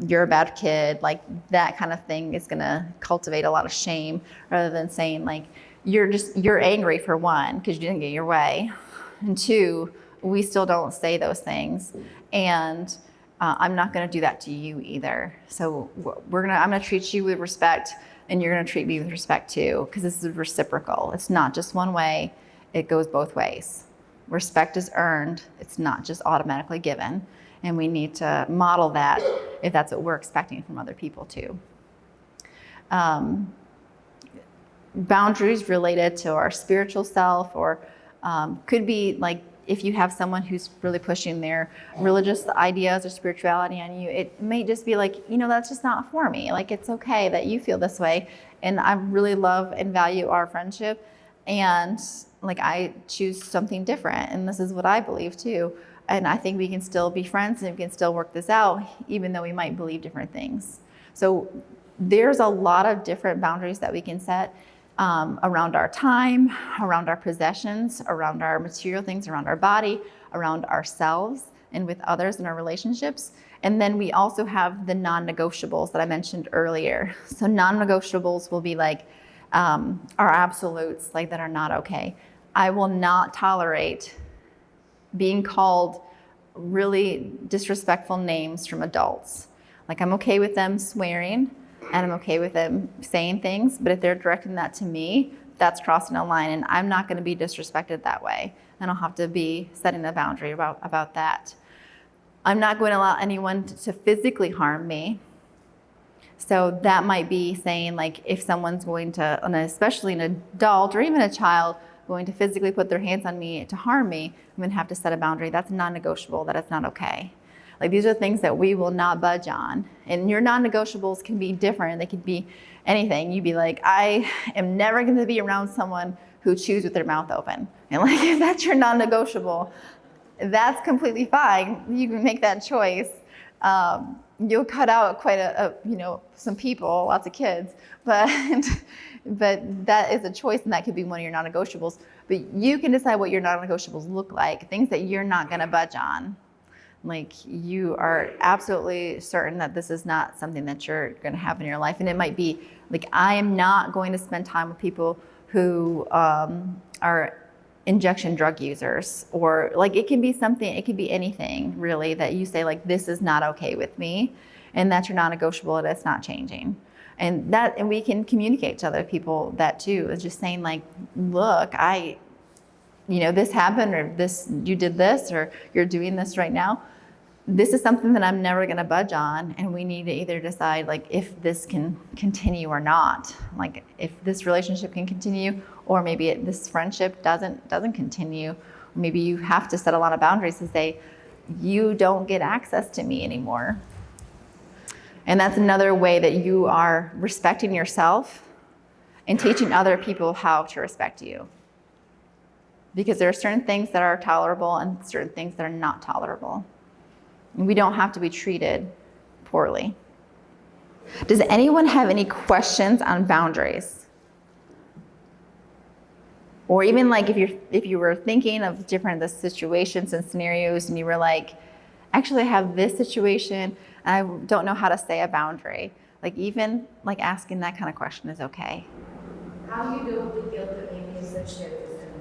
you're a bad kid. Like, that kind of thing is going to cultivate a lot of shame, rather than saying, like, you're angry, for one, because you didn't get your way. And 2, we still don't say those things. And I'm not going to do that to you either. So I'm going to treat you with respect, and you're going to treat me with respect too, because this is reciprocal. It's not just one way. It goes both ways. Respect is earned. It's not just automatically given. And we need to model that if that's what we're expecting from other people too. Boundaries related to our spiritual self, or could be like, if you have someone who's really pushing their religious ideas or spirituality on you, it may just be like, that's just not for me. Like, it's okay that you feel this way. And I really love and value our friendship. And like, I choose something different. And this is what I believe too. And I think we can still be friends, and we can still work this out, even though we might believe different things. So there's a lot of different boundaries that we can set. Around our time, around our possessions, around our material things, around our body, around ourselves, and with others in our relationships. And then we also have the non-negotiables that I mentioned earlier. So non-negotiables will be like our absolutes, like, that are not okay. I will not tolerate being called really disrespectful names from adults. Like, I'm okay with them swearing, and I'm okay with them saying things, but if they're directing that to me, that's crossing a line, and I'm not going to be disrespected that way. And I'll have to be setting a boundary about that. I'm not going to allow anyone to physically harm me. So that might be saying, like, if someone's going to, and especially an adult or even a child, going to physically put their hands on me to harm me, I'm going to have to set a boundary. That's non-negotiable. That is not okay. Like, these are things that we will not budge on. And your non-negotiables can be different. They could be anything. You'd be like, I am never going to be around someone who chews with their mouth open. And like, if that's your non-negotiable, that's completely fine. You can make that choice. you'll cut out quite some people, lots of kids, but that is a choice, and that could be one of your non-negotiables. But you can decide what your non-negotiables look like, things that you're not going to budge on. Like, you are absolutely certain that this is not something that you're going to have in your life. And it might be like, I am not going to spend time with people who are injection drug users, or like, it can be something, it can be anything really that you say, like, this is not okay with me, and that's your non-negotiable, and it's not changing. And we can communicate to other people that too. It's just saying, like, look, this happened, or you did this, or you're doing this right now. This is something that I'm never going to budge on, and we need to either decide, like, if this can continue or not. Like, if this relationship can continue, or maybe this friendship doesn't continue. Maybe you have to set a lot of boundaries to say, you don't get access to me anymore. And that's another way that you are respecting yourself and teaching other people how to respect you. Because there are certain things that are tolerable and certain things that are not tolerable. And we don't have to be treated poorly. Does anyone have any questions on boundaries? Or even, like, if you were thinking of different the situations and scenarios, and you were like, actually, I have this situation, and I don't know how to say a boundary. Like, even like asking that kind of question is okay. How do you deal with the guilt that may be associated with setting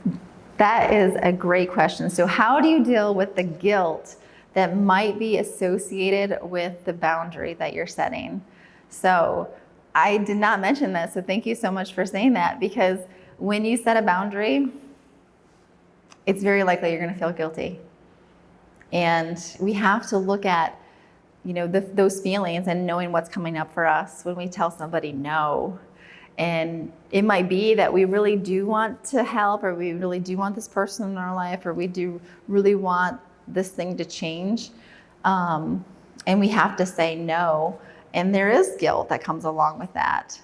boundaries? That is a great question. So how do you deal with the guilt that might be associated with the boundary that you're setting? So I did not mention this, so thank you so much for saying that, because when you set a boundary, it's very likely you're going to feel guilty. And we have to look at, those feelings and knowing what's coming up for us when we tell somebody no. And it might be that we really do want to help, or we really do want this person in our life, or we do really want this thing to change. And we have to say no. And there is guilt that comes along with that.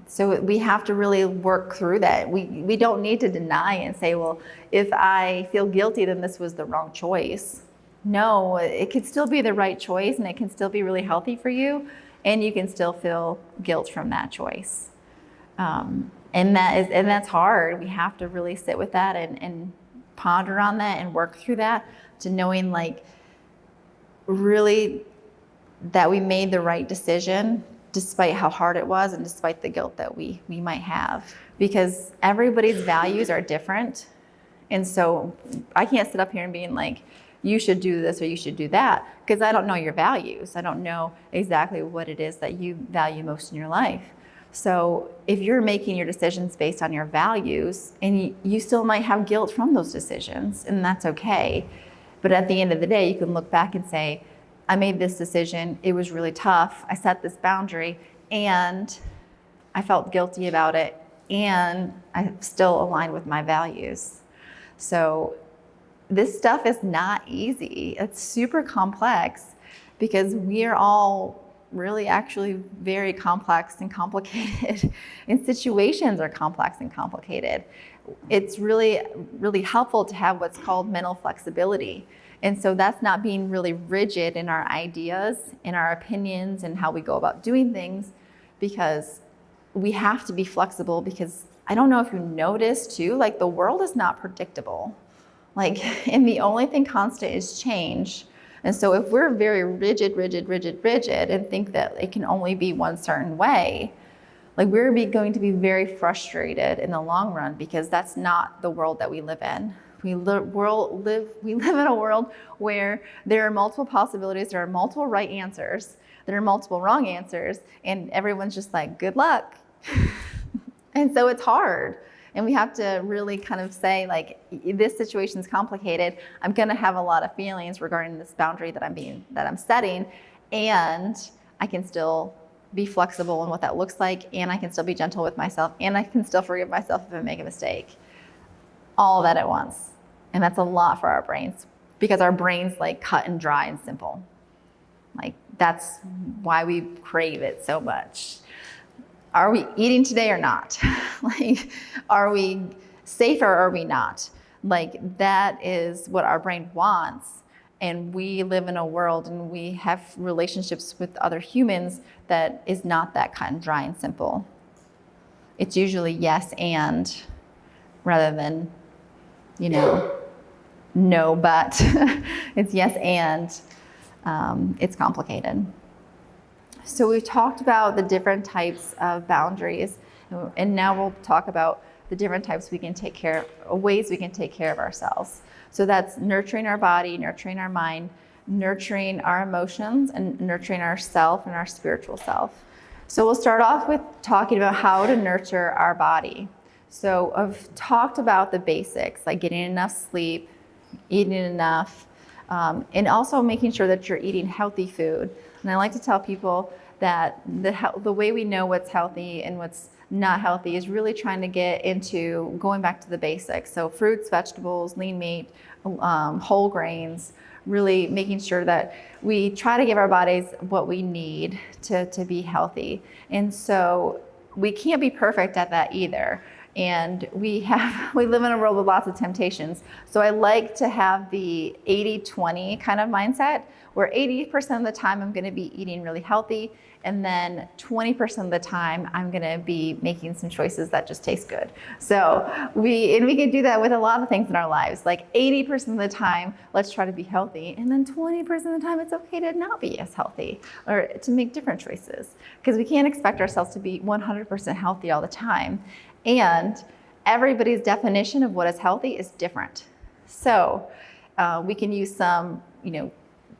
So we have to really work through that. We don't need to deny and say, well, if I feel guilty, then this was the wrong choice. No, it could still be the right choice, and it can still be really healthy for you, and you can still feel guilt from that choice. And that's hard. We have to really sit with that and ponder on that and work through that, to knowing, like, really that we made the right decision despite how hard it was and despite the guilt that we might have. Because everybody's values are different. And so I can't sit up here and being like, you should do this or you should do that, because I don't know your values. I don't know exactly what it is that you value most in your life. So if you're making your decisions based on your values, and you still might have guilt from those decisions, and that's okay. But at the end of the day, you can look back and say, I made this decision, it was really tough, I set this boundary, and I felt guilty about it, and I still aligned with my values. So this stuff is not easy. It's super complex, because we are all really actually very complex and complicated, and situations are complex and complicated. It's really, really helpful to have what's called mental flexibility. And so that's not being really rigid in our ideas, in our opinions, and how we go about doing things, because we have to be flexible. Because I don't know if you noticed too, like, the world is not predictable. Like, and the only thing constant is change. And so if we're very rigid, and think that it can only be one certain way, like, we're going to be very frustrated in the long run, because that's not the world that we live in. We live in a world where there are multiple possibilities, there are multiple right answers, there are multiple wrong answers, and everyone's just like, good luck. And so it's hard. And we have to really kind of say, like, this situation's complicated. I'm going to have a lot of feelings regarding this boundary that I'm setting, and I can still be flexible in what that looks like, and I can still be gentle with myself, and I can still forgive myself if I make a mistake. All of that at once. And that's a lot for our brains, because our brains like cut and dry and simple. Like, that's why we crave it so much. Are we eating today or not? Like, are we safe or are we not? Like, that is what our brain wants. And we live in a world and we have relationships with other humans that is not that cut and dry and simple. It's usually yes and rather than, no but. It's yes and it's complicated. So we've talked about the different types of boundaries, and now we'll talk about the different types ways we can take care of ourselves. So that's nurturing our body, nurturing our mind, nurturing our emotions, and nurturing our self and our spiritual self. So we'll start off with talking about how to nurture our body. So I've talked about the basics, like getting enough sleep, eating enough, and also making sure that you're eating healthy food. And I like to tell people that the way we know what's healthy and what's not healthy is really trying to get into going back to the basics. So fruits, vegetables, lean meat, whole grains, really making sure that we try to give our bodies what we need to be healthy. And so we can't be perfect at that either. And we live in a world with lots of temptations. So I like to have the 80-20 kind of mindset, where 80% of the time I'm gonna be eating really healthy, and then 20% of the time I'm gonna be making some choices that just taste good. So we can do that with a lot of things in our lives. Like 80% of the time, let's try to be healthy, and then 20% of the time it's okay to not be as healthy or to make different choices, because we can't expect ourselves to be 100% healthy all the time. And everybody's definition of what is healthy is different. So we can use some,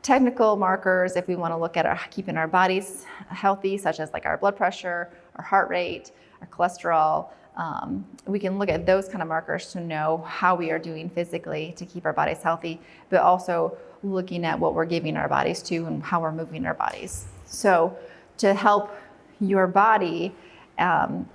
technical markers if we want to look at keeping our bodies healthy, such as like our blood pressure, our heart rate, our cholesterol. We can look at those kind of markers to know how we are doing physically to keep our bodies healthy, but also looking at what we're giving our bodies to and how we're moving our bodies. So to help your body,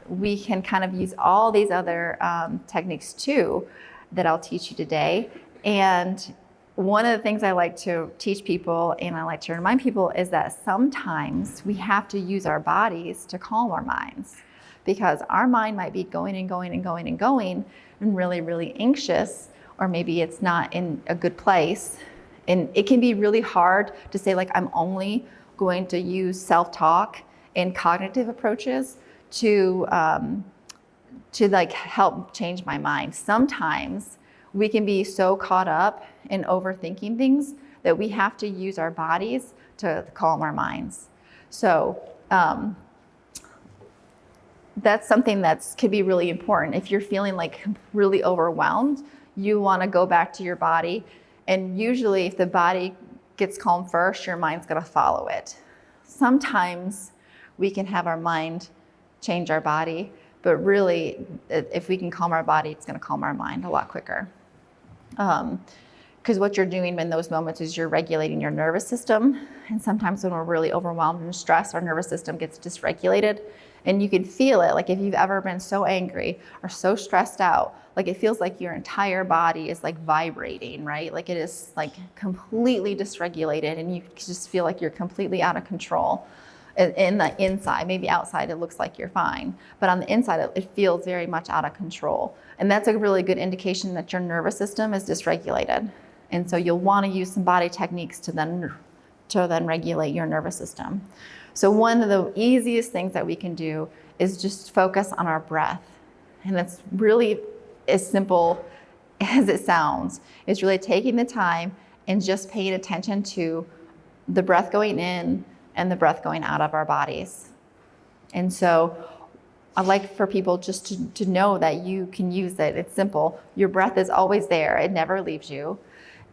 we can kind of use all these other techniques too that I'll teach you today. And one of the things I like to teach people and I like to remind people is that sometimes we have to use our bodies to calm our minds, because our mind might be going and going and going and going and really, really anxious, or maybe it's not in a good place. And it can be really hard to say, like, I'm only going to use self-talk and cognitive approaches to like help change my mind. Sometimes we can be so caught up in overthinking things that we have to use our bodies to calm our minds. So that's something that could be really important. If you're feeling like really overwhelmed, you want to go back to your body. And usually if the body gets calm first, your mind's going to follow it. Sometimes we can have our mind change our body, but really, if we can calm our body, it's going to calm our mind a lot quicker. Because what you're doing in those moments is you're regulating your nervous system. And sometimes when we're really overwhelmed and stressed, our nervous system gets dysregulated. And you can feel it. Like if you've ever been so angry or so stressed out, like it feels like your entire body is like vibrating, right? Like it is like completely dysregulated, and you just feel like you're completely out of control. In the inside, maybe outside it looks like you're fine, but on the inside it feels very much out of control. And that's a really good indication that your nervous system is dysregulated. And so you'll want to use some body techniques to then regulate your nervous system. So one of the easiest things that we can do is just focus on our breath. And that's really as simple as it sounds. It's really taking the time and just paying attention to the breath going in and the breath going out of our bodies. And so I'd like for people just to know that you can use it. It's simple. Your breath is always there. It never leaves you.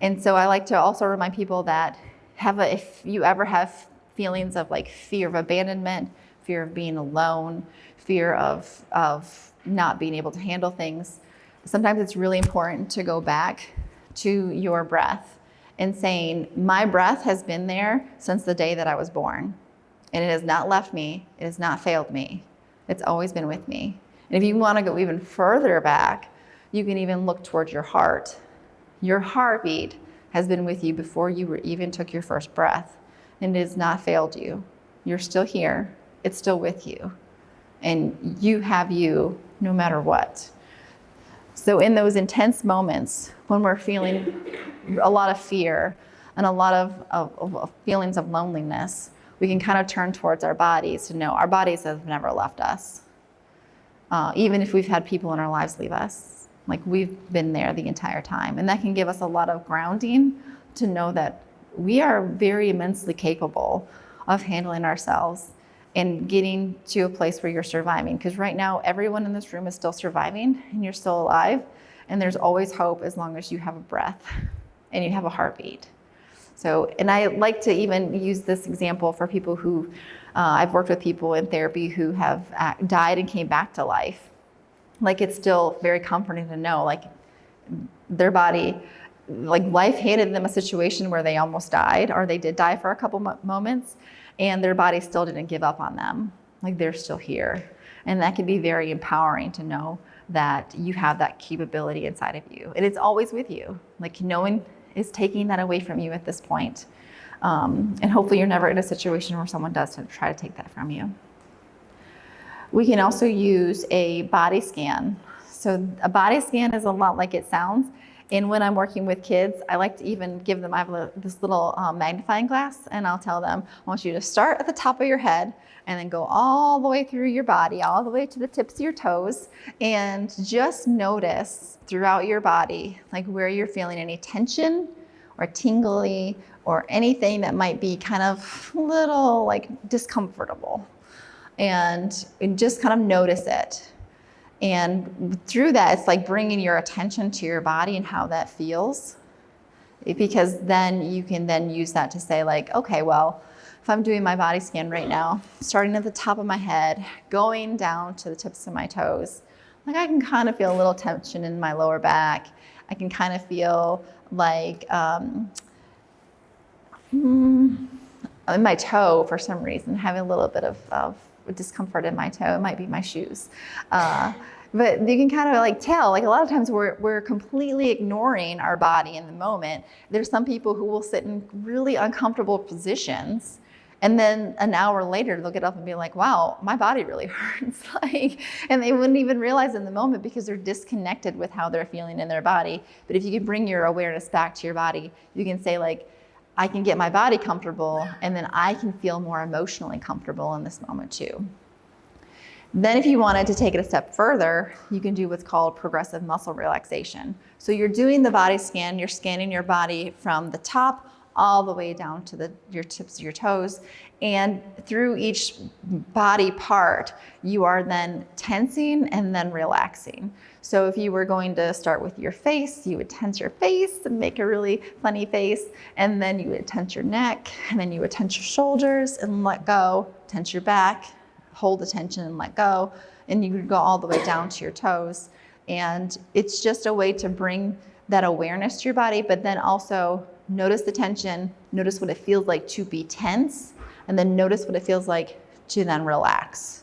And so I like to also remind people that if you ever have feelings of like fear of abandonment, fear of being alone, fear of not being able to handle things, sometimes it's really important to go back to your breath and saying, my breath has been there since the day that I was born. And it has not left me. It has not failed me. It's always been with me. And if you want to go even further back, you can even look towards your heart. Your heartbeat has been with you before you even took your first breath. And it has not failed you. You're still here. It's still with you. And you have you no matter what. So in those intense moments when we're feeling a lot of fear, and a lot of feelings of loneliness, we can kind of turn towards our bodies to know our bodies have never left us. Even if we've had people in our lives leave us, like we've been there the entire time. And that can give us a lot of grounding to know that we are very immensely capable of handling ourselves and getting to a place where you're surviving. Because right now, everyone in this room is still surviving and you're still alive. And there's always hope as long as you have a breath and you have a heartbeat. So, and I like to even use this example for people who, I've worked with people in therapy who have died and came back to life. Like, it's still very comforting to know, like, their body, like, life handed them a situation where they almost died, or they did die for a couple moments, and their body still didn't give up on them. Like, they're still here. And that can be very empowering to know that you have that capability inside of you. And it's always with you. Like, no one is taking that away from you at this point. And hopefully you're never in a situation where someone does try to take that from you. We can also use a body scan. So a body scan is a lot like it sounds. And when I'm working with kids, I like to even give them, I have this little magnifying glass, and I'll tell them, I want you to start at the top of your head and then go all the way through your body, all the way to the tips of your toes, and just notice throughout your body, like where you're feeling any tension or tingly or anything that might be kind of a little like discomfortable. And just kind of notice it. And through that, it's like bringing your attention to your body and how that feels. Because then you can then use that to say, like, okay, well, if I'm doing my body scan right now, starting at the top of my head, going down to the tips of my toes, like I can kind of feel a little tension in my lower back. I can kind of feel like in my toe, for some reason, having a little bit of discomfort in my toe. It might be my shoes. But you can kind of like tell, like a lot of times we're completely ignoring our body in the moment. There's some people who will sit in really uncomfortable positions, and then an hour later they'll get up and be like, wow, my body really hurts. Like, and they wouldn't even realize in the moment because they're disconnected with how they're feeling in their body. But if you can bring your awareness back to your body, you can say, like, I can get my body comfortable, and then I can feel more emotionally comfortable in this moment too. Then if you wanted to take it a step further, you can do what's called progressive muscle relaxation. So you're doing the body scan, you're scanning your body from the top all the way down to your tips of your toes. And through each body part, you are then tensing and then relaxing. So if you were going to start with your face, you would tense your face and make a really funny face. And then you would tense your neck, and then you would tense your shoulders and let go, tense your back, hold the tension and let go. And you would go all the way down to your toes. And it's just a way to bring that awareness to your body, but then also notice the tension, notice what it feels like to be tense, and then notice what it feels like to then relax.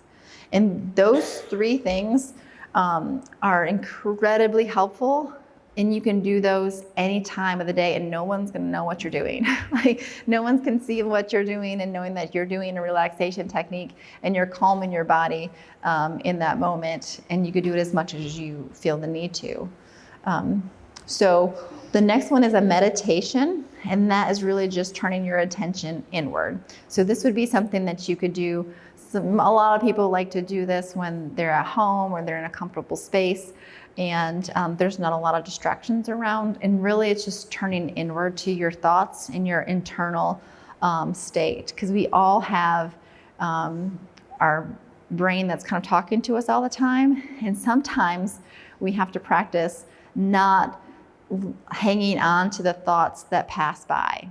And those three things are incredibly helpful, and you can do those any time of the day, and no one's gonna know what you're doing. Like, no one can see what you're doing, and knowing that you're doing a relaxation technique and you're calming your body in that moment, and you could do it as much as you feel the need to. So the next one is a meditation, and that is really just turning your attention inward. So this would be something that you could do. A lot of people like to do this when they're at home or they're in a comfortable space, and there's not a lot of distractions around. And really it's just turning inward to your thoughts and your internal state, because we all have our brain that's kind of talking to us all the time. And sometimes we have to practice not hanging on to the thoughts that pass by.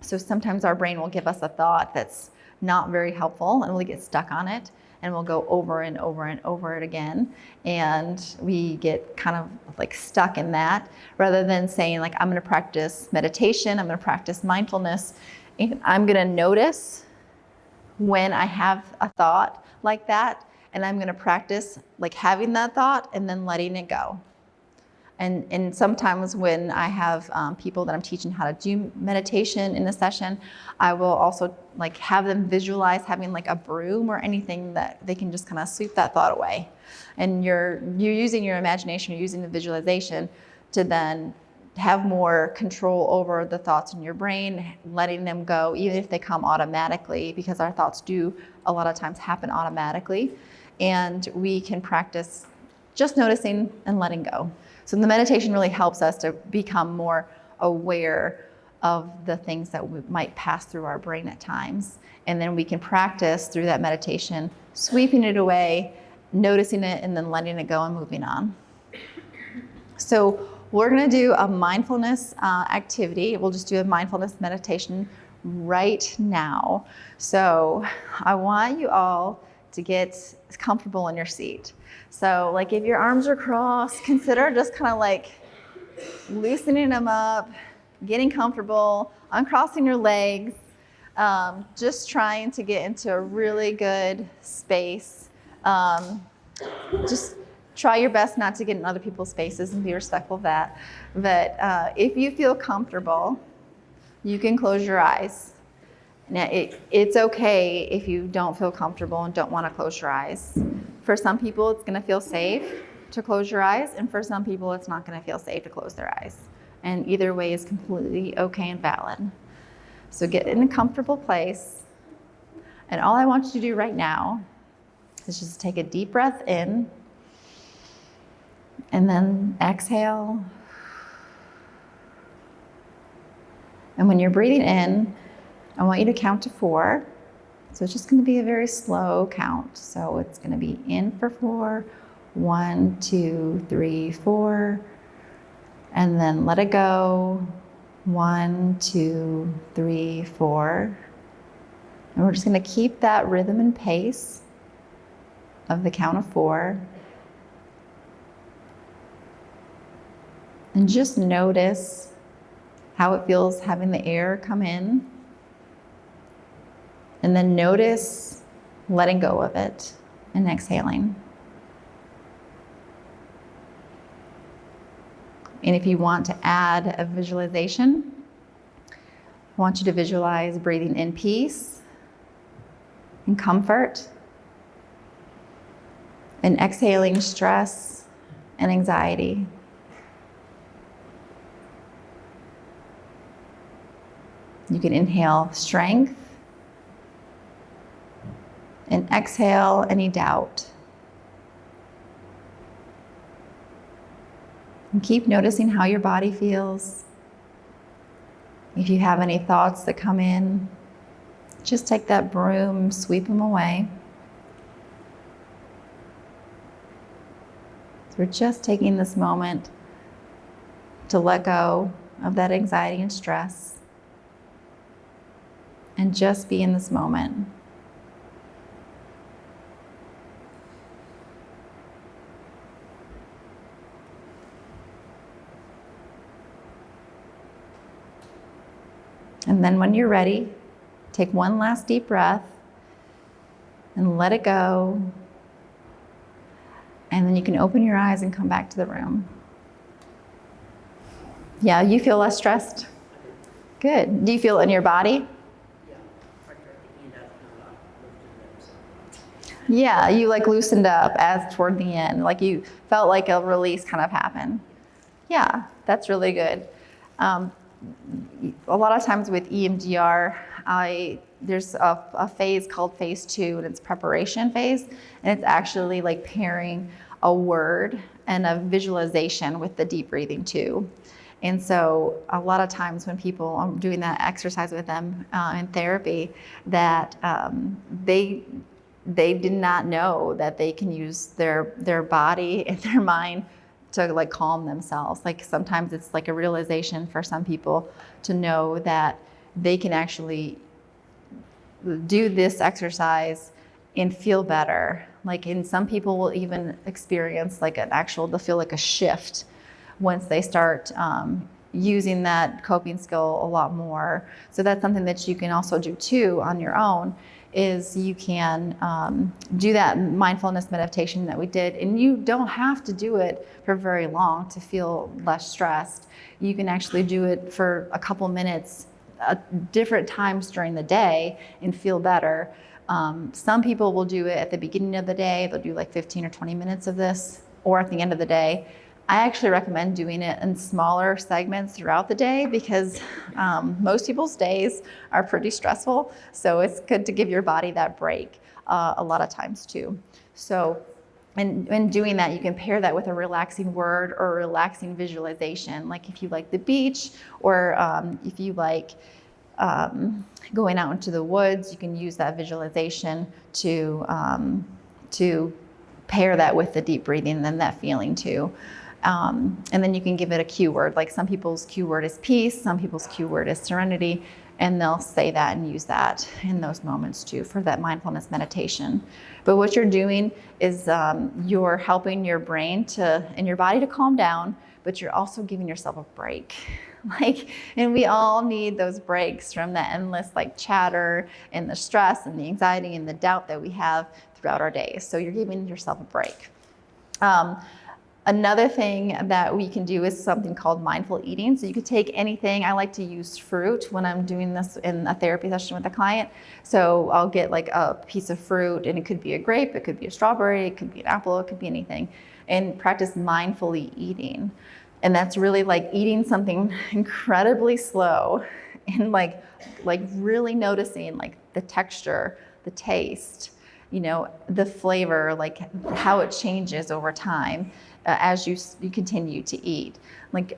So sometimes our brain will give us a thought that's not very helpful, and we'll get stuck on it, and we'll go over and over and over it again, and we get kind of like stuck in that, rather than saying, like, I'm going to practice meditation, I'm going to practice mindfulness, and I'm going to notice when I have a thought like that, and I'm going to practice like having that thought and then letting it go. And sometimes when I have people that I'm teaching how to do meditation in a session, I will also like have them visualize having like a broom or anything that they can just kind of sweep that thought away. And you're using your imagination, you're using the visualization to then have more control over the thoughts in your brain, letting them go, even if they come automatically, because our thoughts do a lot of times happen automatically. And we can practice just noticing and letting go. So the meditation really helps us to become more aware of the things that might pass through our brain at times. And then we can practice through that meditation, sweeping it away, noticing it, and then letting it go and moving on. So we're going to do a mindfulness activity. We'll just do a mindfulness meditation right now. So I want you all to get comfortable in your seat. So like if your arms are crossed, consider just kind of like loosening them up, getting comfortable, uncrossing your legs, just trying to get into a really good space. Just try your best not to get in other people's spaces and be respectful of that. But if you feel comfortable, you can close your eyes. Now, it's okay if you don't feel comfortable and don't want to close your eyes. For some people, it's going to feel safe to close your eyes, and for some people, it's not going to feel safe to close their eyes. And either way is completely okay and valid. So get in a comfortable place. And all I want you to do right now is just take a deep breath in, and then exhale. And when you're breathing in, I want you to count to 4. So it's just going to be a very slow count. So it's going to be in for 4, 1, 2, 3, 4, and then let it go. 1, 2, 3, 4. And we're just going to keep that rhythm and pace of the count of 4. And just notice how it feels having the air come in. And then notice letting go of it and exhaling. And if you want to add a visualization, I want you to visualize breathing in peace and comfort, and exhaling stress and anxiety. You can inhale strength and exhale any doubt. And keep noticing how your body feels. If you have any thoughts that come in, just take that broom, sweep them away. So we're just taking this moment to let go of that anxiety and stress and just be in this moment. And then when you're ready, take one last deep breath and let it go. And then you can open your eyes and come back to the room. Yeah, you feel less stressed? Good. Do you feel it in your body? Yeah, you like loosened up as toward the end, like you felt like a release kind of happen. Yeah, that's really good. A lot of times with EMDR, there's a phase called phase 2, and it's preparation phase, and it's actually like pairing a word and a visualization with the deep breathing too. And so a lot of times when people, I'm doing that exercise with them in therapy, that they did not know that they can use their body and their mind to like calm themselves. Like sometimes it's like a realization for some people to know that they can actually do this exercise and feel better. Like, and some people will even experience like they'll feel like a shift once they start using that coping skill a lot more. So that's something that you can also do too on your own, is you can do that mindfulness meditation that we did, and you don't have to do it for very long to feel less stressed. You can actually do it for a couple minutes at different times during the day and feel better. Some people will do it at the beginning of the day. They'll do like 15 or 20 minutes of this, or at the end of the day. I actually recommend doing it in smaller segments throughout the day because most people's days are pretty stressful. So it's good to give your body that break a lot of times too. So and doing that, you can pair that with a relaxing word or a relaxing visualization. Like if you like the beach or if you like going out into the woods, you can use that visualization to pair that with the deep breathing and then that feeling too. And then you can give it a cue word. Like some people's cue word is peace, some people's cue word is serenity, and they'll say that and use that in those moments too for that mindfulness meditation. But what you're doing is you're helping your brain and your body to calm down, but you're also giving yourself a break. And we all need those breaks from the endless chatter and the stress and the anxiety and the doubt that we have throughout our days. So you're giving yourself a break. Another thing that we can do is something called mindful eating. So you could take anything. I like to use fruit when I'm doing this in a therapy session with a client. So I'll get a piece of fruit, and it could be a grape, it could be a strawberry, it could be an apple, it could be anything, and practice mindfully eating. And that's really eating something incredibly slow and really noticing the texture, the taste, the flavor, how it changes over time as you continue to eat.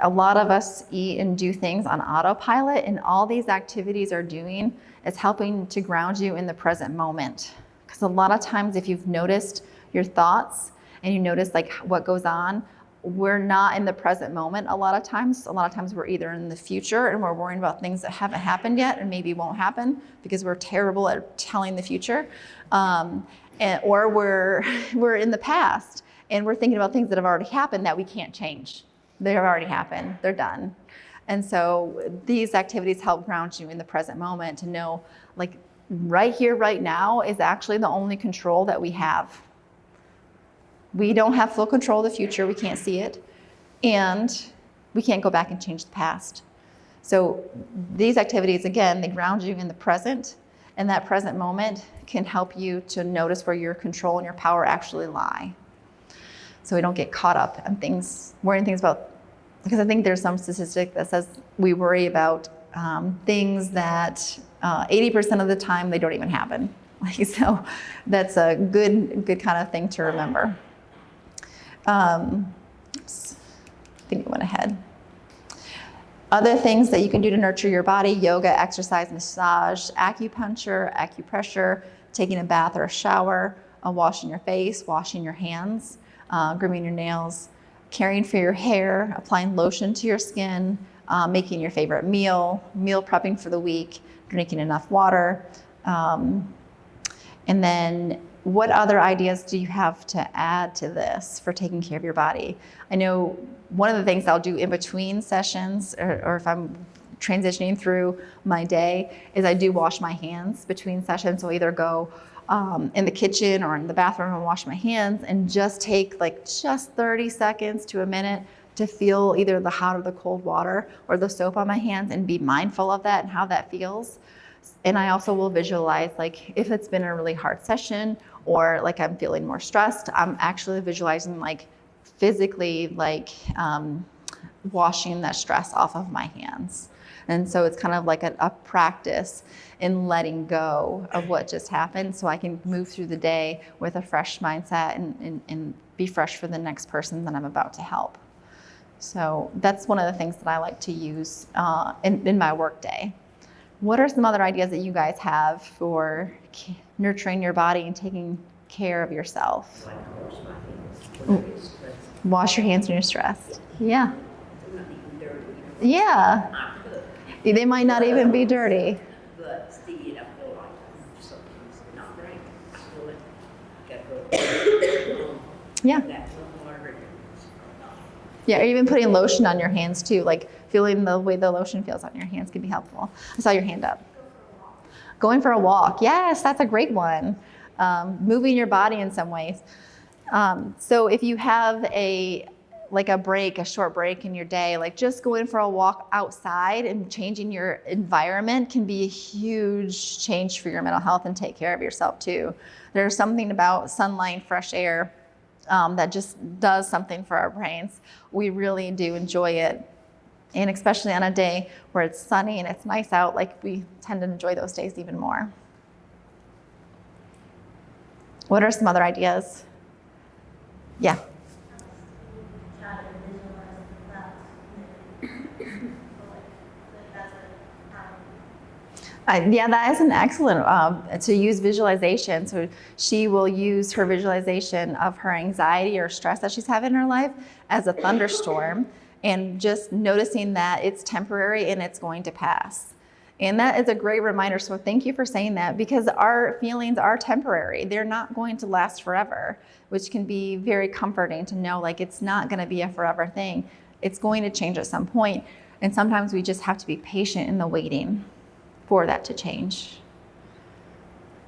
A lot of us eat and do things on autopilot, and all these activities are doing is helping to ground you in the present moment. Because a lot of times if you've noticed your thoughts and you notice what goes on, we're not in the present moment a lot of times. A lot of times we're either in the future and we're worrying about things that haven't happened yet and maybe won't happen because we're terrible at telling the future. Or we're in the past and we're thinking about things that have already happened that we can't change. They have already happened, they're done. And so these activities help ground you in the present moment to know right here, right now is actually the only control that we have. We don't have full control of the future, we can't see it, and we can't go back and change the past. So these activities, again, they ground you in the present, and that present moment can help you to notice where your control and your power actually lie. So we don't get caught up in worrying things about, because I think there's some statistic that says we worry about things that 80% of the time they don't even happen. So that's a good kind of thing to remember. Oops, I think it went ahead. Other things that you can do to nurture your body: yoga, exercise, massage, acupuncture, acupressure, taking a bath or a shower, washing your face, washing your hands, grooming your nails, caring for your hair, applying lotion to your skin, making your favorite meal prepping for the week, drinking enough water. And then what other ideas do you have to add to this for taking care of your body? I know one of the things I'll do in between sessions, or if I'm transitioning through my day, is I do wash my hands between sessions. So I'll either go in the kitchen or in the bathroom and wash my hands and just take just 30 seconds to a minute to feel either the hot or the cold water or the soap on my hands and be mindful of that and how that feels. And I also will visualize if it's been a really hard session or I'm feeling more stressed, I'm actually visualizing physically washing that stress off of my hands. And so it's kind of a practice in letting go of what just happened so I can move through the day with a fresh mindset and be fresh for the next person that I'm about to help. So that's one of the things that I like to use in my work day. What are some other ideas that you guys have for nurturing your body and taking care of yourself? Wash your hands when you're stressed. Yeah. Yeah. They might not even be dirty. But still, I feel like something's not right. I feel it. Yeah. Yeah, or even putting lotion on your hands too, feeling the way the lotion feels on your hands can be helpful. I saw your hand up. Going for a walk. Yes, that's a great one. Moving your body in some ways. So if you have a short break in your day, just going for a walk outside and changing your environment can be a huge change for your mental health and take care of yourself too. There's something about sunlight, fresh air, that just does something for our brains. We really do enjoy it. And especially on a day where it's sunny and it's nice out, like we tend to enjoy those days even more. What are some other ideas? Yeah. Yeah, that is an excellent to use visualization. So she will use her visualization of her anxiety or stress that she's having in her life as a thunderstorm, and just noticing that it's temporary and it's going to pass. And that is a great reminder. So thank you for saying that, because our feelings are temporary. They're not going to last forever, which can be very comforting to know, like, it's not going to be a forever thing. It's going to change at some point. And sometimes we just have to be patient in the waiting for that to change.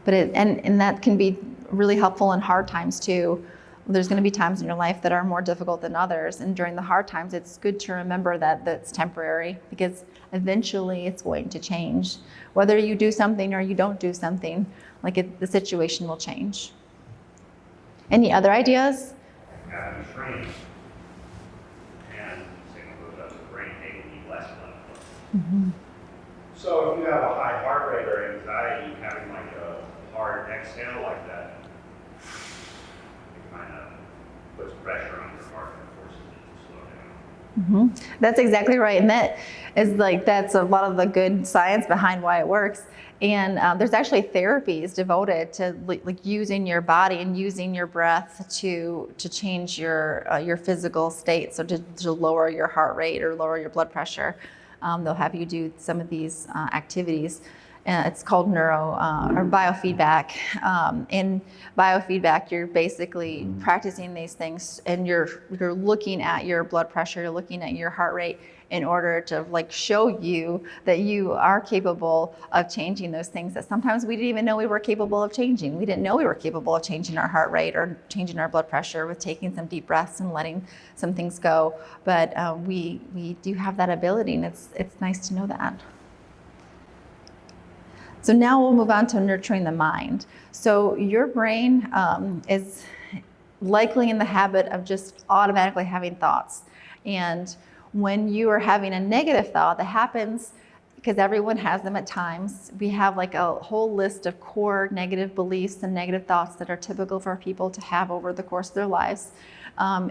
But and that can be really helpful in hard times too. There's going to be times in your life that are more difficult than others, and during the hard times it's good to remember that that's temporary, because eventually it's going to change. Whether you do something or you don't do something, the situation will change. Any other ideas? Having a shrink and signal goes up to the brain, they will need less blood flow. Mm-hmm. So if you have a high heart rate or anxiety, having like a hard exhale like that, it kind of puts pressure on your heart and forces it to slow down. Mm-hmm. That's exactly right. And that is that's a lot of the good science behind why it works. And there's actually therapies devoted to using your body and using your breath to change your physical state. So to lower your heart rate or lower your blood pressure. They'll have you do some of these activities. It's called or biofeedback. In biofeedback, you're basically practicing these things, and you're looking at your blood pressure, you're looking at your heart rate in order to show you that you are capable of changing those things that sometimes we didn't even know we were capable of changing. We didn't know we were capable of changing our heart rate or changing our blood pressure with taking some deep breaths and letting some things go. But we do have that ability, and it's nice to know that. So now we'll move on to nurturing the mind. So your brain is likely in the habit of just automatically having thoughts. And when you are having a negative thought, that happens because everyone has them at times. We have a whole list of core negative beliefs and negative thoughts that are typical for people to have over the course of their lives.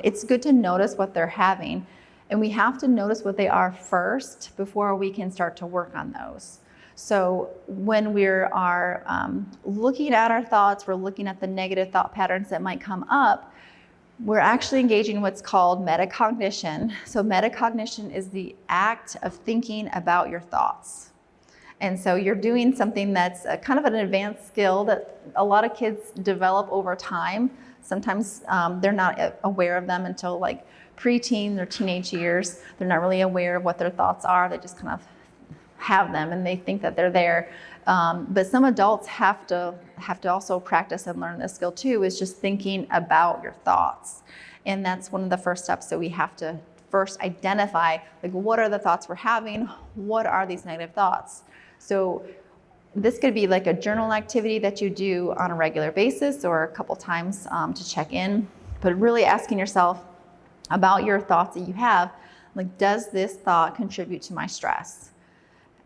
It's good to notice what they're having, and we have to notice what they are first before we can start to work on those. So when we are looking at our thoughts, we're looking at the negative thought patterns that might come up, we're actually engaging what's called metacognition. So metacognition is the act of thinking about your thoughts. And so you're doing something that's kind of an advanced skill that a lot of kids develop over time. Sometimes they're not aware of them until preteen or teenage years. They're not really aware of what their thoughts are. They just kind of have them and they think that they're there. But some adults have to also practice and learn this skill too, is just thinking about your thoughts. And that's one of the first steps. So we have to first identify, what are the thoughts we're having? What are these negative thoughts? So this could be a journal activity that you do on a regular basis or a couple times to check in, but really asking yourself about your thoughts that you have. Does this thought contribute to my stress?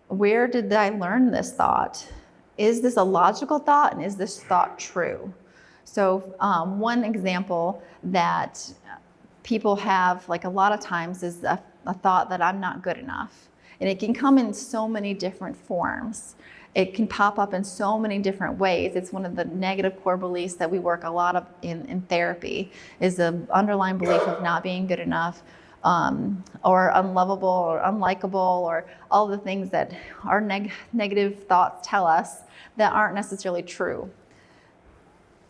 Where did I learn this thought? Is this a logical thought, and is this thought true? So one example that people have a lot of times is a thought that I'm not good enough. And it can come in so many different forms. It can pop up in so many different ways. It's one of the negative core beliefs that we work a lot of in therapy, is the underlying belief of not being good enough, or unlovable or unlikable, or all the things that our negative thoughts tell us that aren't necessarily true.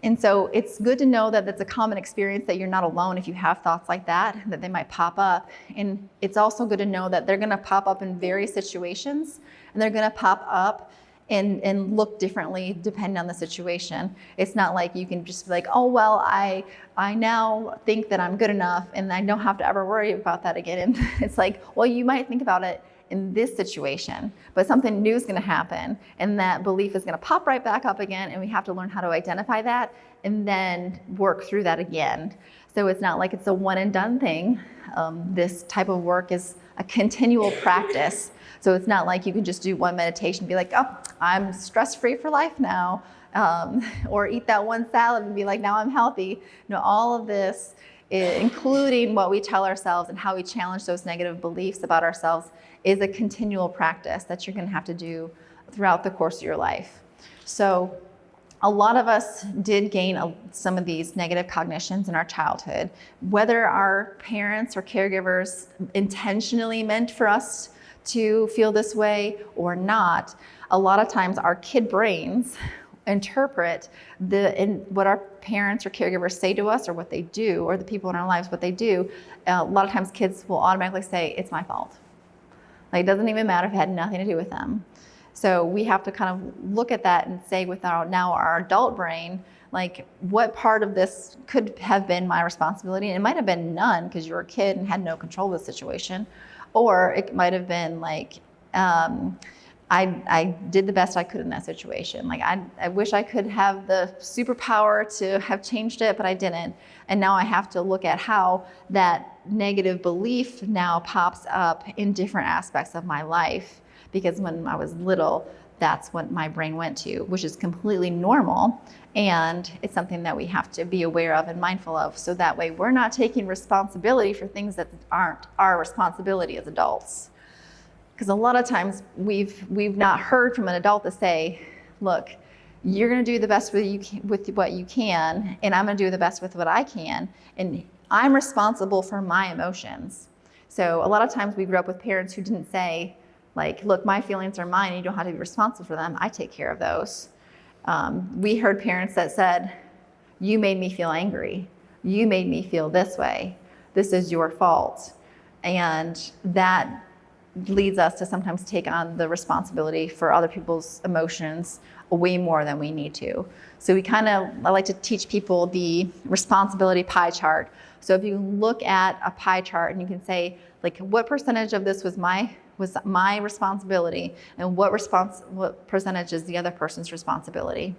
And so it's good to know that that's a common experience, that you're not alone if you have thoughts like that they might pop up. And it's also good to know that they're gonna pop up in various situations, and they're gonna pop up and look differently depending on the situation. It's not like you can just be oh, well, I now think that I'm good enough and I don't have to ever worry about that again. And it's well, you might think about it in this situation, but something new is gonna happen, and that belief is gonna pop right back up again, and we have to learn how to identify that and then work through that again. So it's not like it's a one and done thing. This type of work is a continual practice. So it's not like you can just do one meditation and be like, oh, I'm stress-free for life now. Or eat that one salad and be like, now I'm healthy. No, all of this, including what we tell ourselves and how we challenge those negative beliefs about ourselves, is a continual practice that you're going to have to do throughout the course of your life. So a lot of us did gain some of these negative cognitions in our childhood, whether our parents or caregivers intentionally meant for us to feel this way or not. A lot of times our kid brains interpret what our parents or caregivers say to us or what they do, or the people in our lives, what they do. A lot of times kids will automatically say, it's my fault. Like, it doesn't even matter if it had nothing to do with them. So we have to kind of look at that and say with our adult brain, like, what part of this could have been my responsibility? And it might have been none because you were a kid and had no control of the situation. Or it might have been like, I did the best I could in that situation. Like, I wish I could have the superpower to have changed it, but I didn't. And now I have to look at how that negative belief now pops up in different aspects of my life. Because when I was little, that's what my brain went to, which is completely normal. And it's something that we have to be aware of and mindful of. So that way we're not taking responsibility for things that aren't our responsibility as adults. Because a lot of times we've not heard from an adult to say, look, you're going to do the best with what you can, and I'm going to do the best with what I can, and I'm responsible for my emotions. So a lot of times we grew up with parents who didn't say, like, look, my feelings are mine, you don't have to be responsible for them, I take care of those. We heard parents that said, you made me feel angry, you made me feel this way, this is your fault. And that leads us to sometimes take on the responsibility for other people's emotions way more than we need to. So I like to teach people the responsibility pie chart. So if you look at a pie chart and you can say, like, what percentage of this was my responsibility, and what percentage is the other person's responsibility?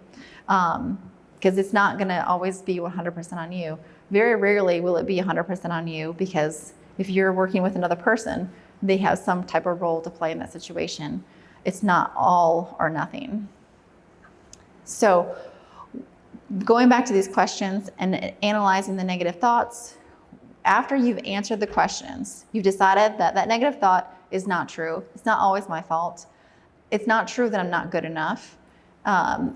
Because it's not going to always be 100% on you. Very rarely will it be 100% on you, because if you're working with another person, they have some type of role to play in that situation. It's not all or nothing. So going back to these questions and analyzing the negative thoughts, after you've answered the questions, you've decided that that negative thought is not true. It's not always my fault. It's not true that I'm not good enough.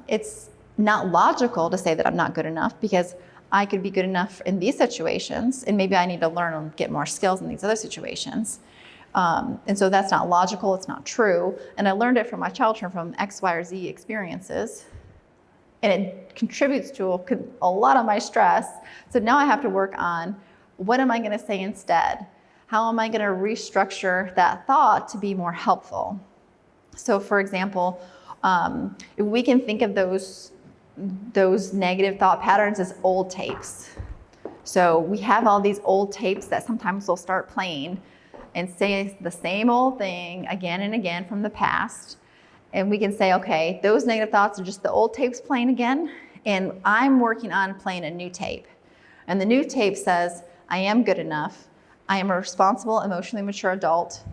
It's not logical to say that I'm not good enough, because I could be good enough in these situations, and maybe I need to learn and get more skills in these other situations. And so that's not logical, it's not true. And I learned it from my children from X, Y, or Z experiences. And it contributes to a lot of my stress. So now I have to work on, what am I going to say instead? How am I going to restructure that thought to be more helpful? So for example, if we can think of those negative thought patterns as old tapes. So we have all these old tapes that sometimes will start playing and say the same old thing again and again from the past. And we can say, okay, those negative thoughts are just the old tapes playing again, and I'm working on playing a new tape. And the new tape says, I am good enough. I am a responsible, emotionally mature adult.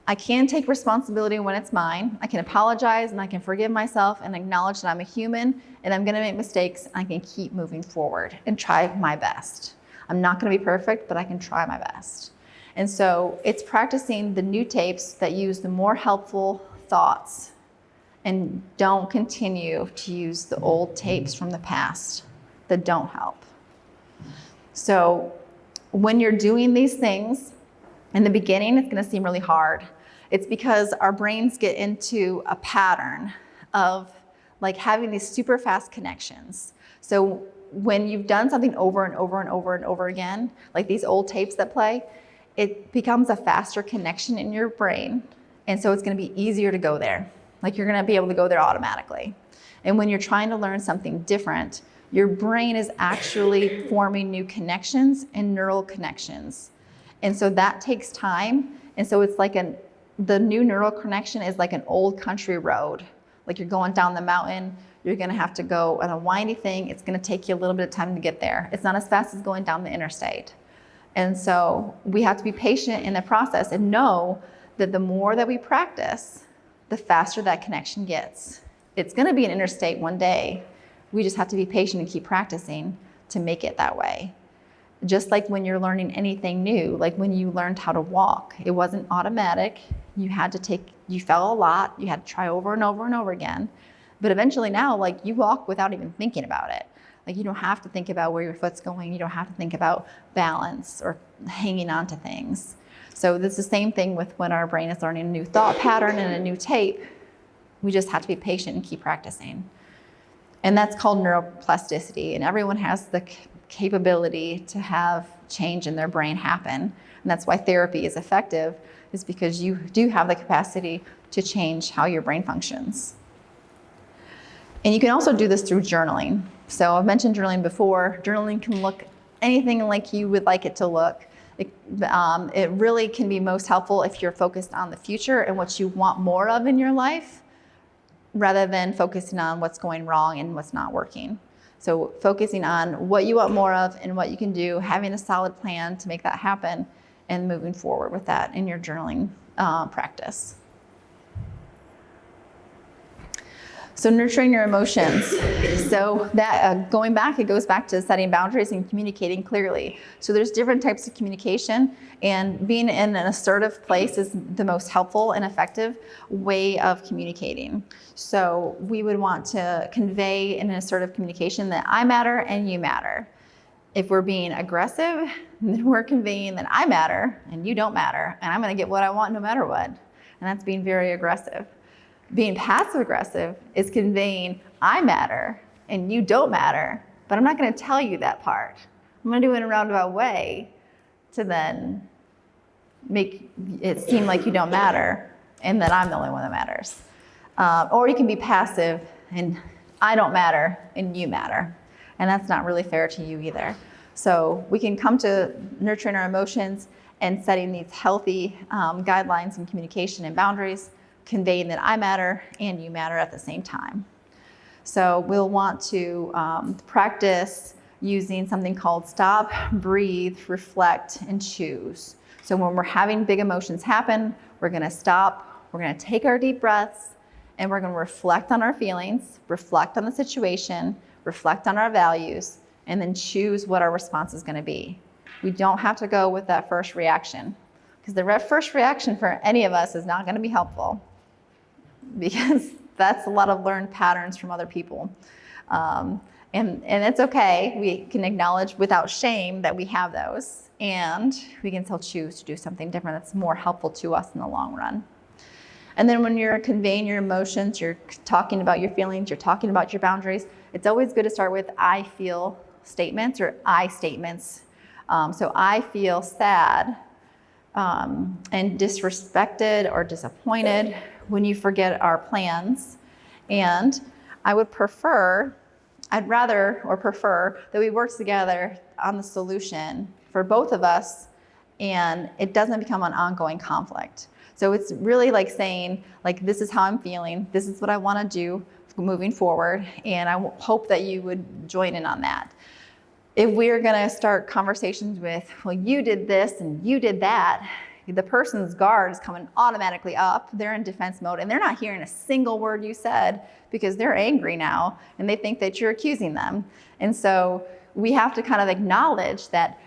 I can take responsibility when it's mine. I can apologize and I can forgive myself and acknowledge that I'm a human and I'm gonna make mistakes, and I can keep moving forward and try my best. I'm not gonna be perfect, but I can try my best. And so it's practicing the new tapes that use the more helpful thoughts and don't continue to use the old tapes from the past that don't help. So when you're doing these things, in the beginning, it's going to seem really hard. It's because our brains get into a pattern of like having these super fast connections. So when you've done something over and over and over and over again, like these old tapes that play, it becomes a faster connection in your brain. And so it's going to be easier to go there. Like, you're going to be able to go there automatically. And when you're trying to learn something different, your brain is actually forming new connections and neural connections. And so that takes time. And so it's like the new neural connection is like an old country road. Like, you're going down the mountain, You're going to have to go on a windy thing. It's going to take you a little bit of time to get there. It's not as fast as going down the interstate. And so we have to be patient in the process and know that the more that we practice, the faster that connection gets. It's going to be an interstate one day. We just have to be patient and keep practicing to make it that way. Just like when you're learning anything new, like when you learned how to walk, it wasn't automatic. You fell a lot. You had to try over and over and over again. But eventually now, like, you walk without even thinking about it. Like, you don't have to think about where your foot's going. You don't have to think about balance or hanging on to things. So this is the same thing with when our brain is learning a new thought pattern and a new tape. We just have to be patient and keep practicing. And that's called neuroplasticity. And everyone has the capability to have change in their brain happen. And that's why therapy is effective, is because you do have the capacity to change how your brain functions. And you can also do this through journaling. So I've mentioned journaling before. Journaling can look anything like you would like it to look. It really can be most helpful if you're focused on the future and what you want more of in your life, rather than focusing on what's going wrong and what's not working. So focusing on what you want more of and what you can do, having a solid plan to make that happen, and moving forward with that in your journaling practice. So nurturing your emotions. So that going back, it goes back to setting boundaries and communicating clearly. So there's different types of communication, and being in an assertive place is the most helpful and effective way of communicating. So we would want to convey in an assertive communication that I matter and you matter. If we're being aggressive, then we're conveying that I matter and you don't matter, and I'm going to get what I want no matter what. And that's being very aggressive. Being passive aggressive is conveying I matter and you don't matter, but I'm not going to tell you that part. I'm going to do it in a roundabout way to then make it seem like you don't matter and that I'm the only one that matters. Or you can be passive and I don't matter and you matter. And that's not really fair to you either. So we can come to nurturing our emotions and setting these healthy guidelines in communication and boundaries, conveying that I matter and you matter at the same time. So we'll want to practice using something called stop, breathe, reflect, and choose. So when we're having big emotions happen, we're going to stop, we're going to take our deep breaths, and we're going to reflect on our feelings, reflect on the situation, reflect on our values, and then choose what our response is going to be. We don't have to go with that first reaction, because the first reaction for any of us is not going to be helpful, because that's a lot of learned patterns from other people. And it's okay. We can acknowledge without shame that we have those, and we can still choose to do something different that's more helpful to us in the long run. And then when you're conveying your emotions, you're talking about your feelings, you're talking about your boundaries, it's always good to start with I feel statements or I statements. So I feel sad and disrespected or disappointed when you forget our plans. And I'd rather prefer that we work together on the solution for both of us, and it doesn't become an ongoing conflict. So it's really like saying, like, this is how I'm feeling, this is what I want to do moving forward, and I hope that you would join in on that. If we're going to start conversations with, well, you did this and you did that, the person's guard is coming automatically up. They're in defense mode, and they're not hearing a single word you said because they're angry now, and they think that you're accusing them. And so we have to kind of acknowledge that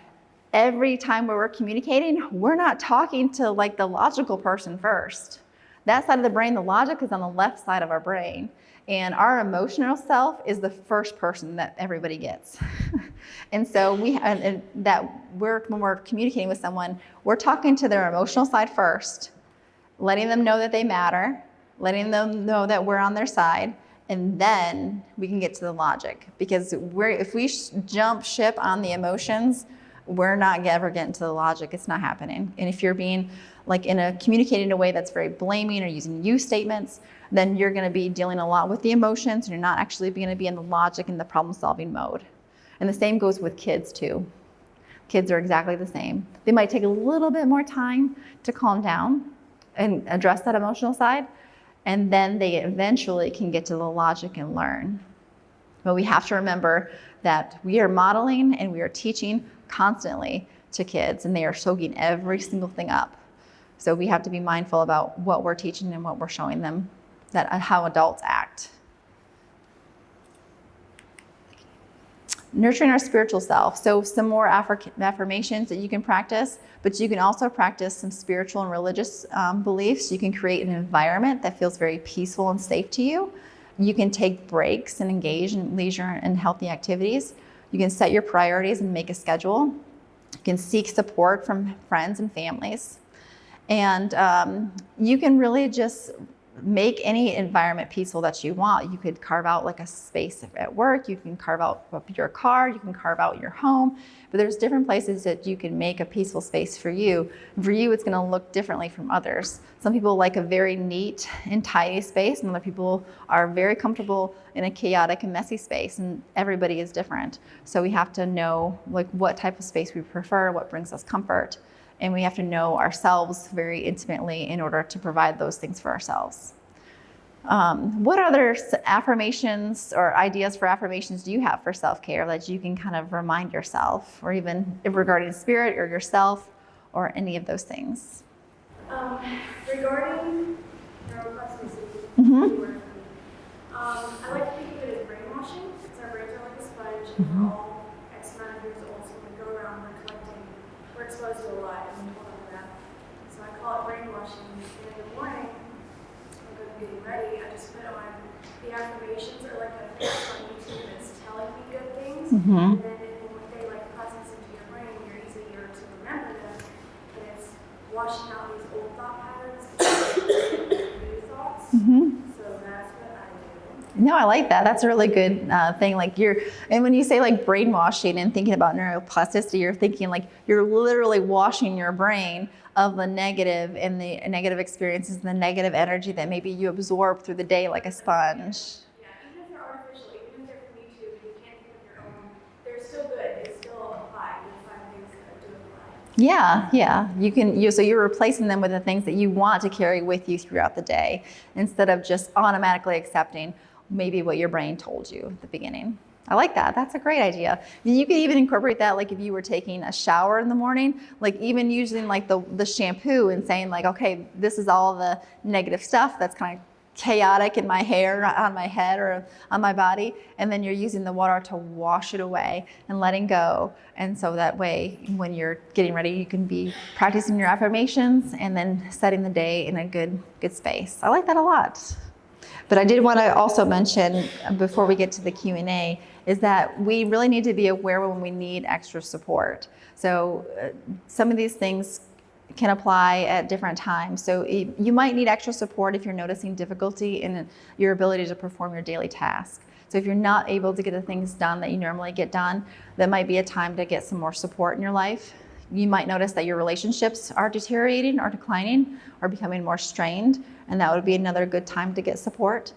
every time we're communicating, we're not talking to like the logical person first. That side of the brain, the logic, is on the left side of our brain. And our emotional self is the first person that everybody gets. And so when we're communicating with someone, we're talking to their emotional side first, letting them know that they matter, letting them know that we're on their side, and then we can get to the logic. Because if we jump ship on the emotions, we're not ever getting to the logic. It's not happening. And if you're being communicating in a way that's very blaming or using you statements, then you're going to be dealing a lot with the emotions, and you're not actually going to be in the logic and the problem-solving mode. And the same goes with kids too. Kids are exactly the same. They might take a little bit more time to calm down and address that emotional side, and then they eventually can get to the logic and learn. But we have to remember that we are modeling and we are teaching constantly to kids, and they are soaking every single thing up. So we have to be mindful about what we're teaching and what we're showing them, that how adults act. Nurturing our spiritual self. So some more affirmations that you can practice, but you can also practice some spiritual and religious beliefs. You can create an environment that feels very peaceful and safe to you. You can take breaks and engage in leisure and healthy activities. You can set your priorities and make a schedule. You can seek support from friends and families. And you can really just make any environment peaceful that you want. You could carve out like a space at work, you can carve out your car, you can carve out your home, but there's different places that you can make a peaceful space for you. For you, it's gonna look differently from others. Some people like a very neat and tidy space, and other people are very comfortable in a chaotic and messy space, and everybody is different. So we have to know like what type of space we prefer, what brings us comfort. And we have to know ourselves very intimately in order to provide those things for ourselves. What other affirmations or ideas for affirmations do you have for self-care that you can kind of remind yourself, or even regarding spirit or yourself or any of those things? Regarding neuroplasticity, I like to think of it as brainwashing, because our brains are like a sponge, and we're all X amount of years old, so when we go around, we're exposed to a lot, and we don't know that. So I call it brainwashing. And in the morning, when I'm getting ready, I just put on the affirmations, or like a thing on YouTube that's telling me good things, and then when they like process into your brain, you're easier to remember them. And it's washing out these old thought patterns and new thoughts. So that's what I do. No, I like that. That's a really good thing. Like and when you say like brainwashing and thinking about neuroplasticity, you're thinking like you're literally washing your brain of the negative and the negative experiences and the negative energy that maybe you absorb through the day like a sponge. Yeah, even if they're artificial, even if they're from YouTube, you can't think of your own, they're still good. They still apply. You'll find things that do apply. Yeah. So you're replacing them with the things that you want to carry with you throughout the day, instead of just automatically accepting maybe what your brain told you at the beginning. I like that. That's a great idea. You could even incorporate that, like if you were taking a shower in the morning, like even using like the shampoo and saying like, okay, this is all the negative stuff that's kind of chaotic in my hair, on my head, or on my body, and then you're using the water to wash it away and letting go. And so that way, when you're getting ready, you can be practicing your affirmations and then setting the day in a good space. I like that a lot. But I did want to also mention, before we get to the Q&A, is that we really need to be aware when we need extra support. So some of these things can apply at different times. So you might need extra support if you're noticing difficulty in your ability to perform your daily task. So if you're not able to get the things done that you normally get done, that might be a time to get some more support in your life. You might notice that your relationships are deteriorating or declining or becoming more strained, and that would be another good time to get support.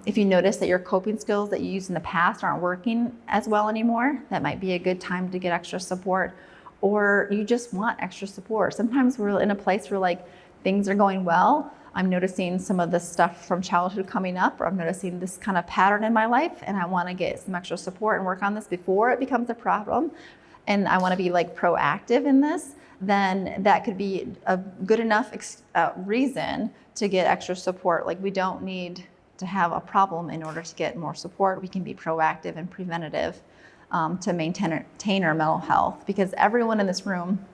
If you notice that your coping skills that you used in the past aren't working as well anymore, that might be a good time to get extra support. Or you just want extra support. Sometimes we're in a place where like things are going well. I'm noticing some of the stuff from childhood coming up, or I'm noticing this kind of pattern in my life, and I want to get some extra support and work on this before it becomes a problem. And I want to be like proactive in this, then that could be a good enough reason to get extra support. Like we don't need to have a problem in order to get more support. We can be proactive and preventative to maintain our mental health, because everyone in this room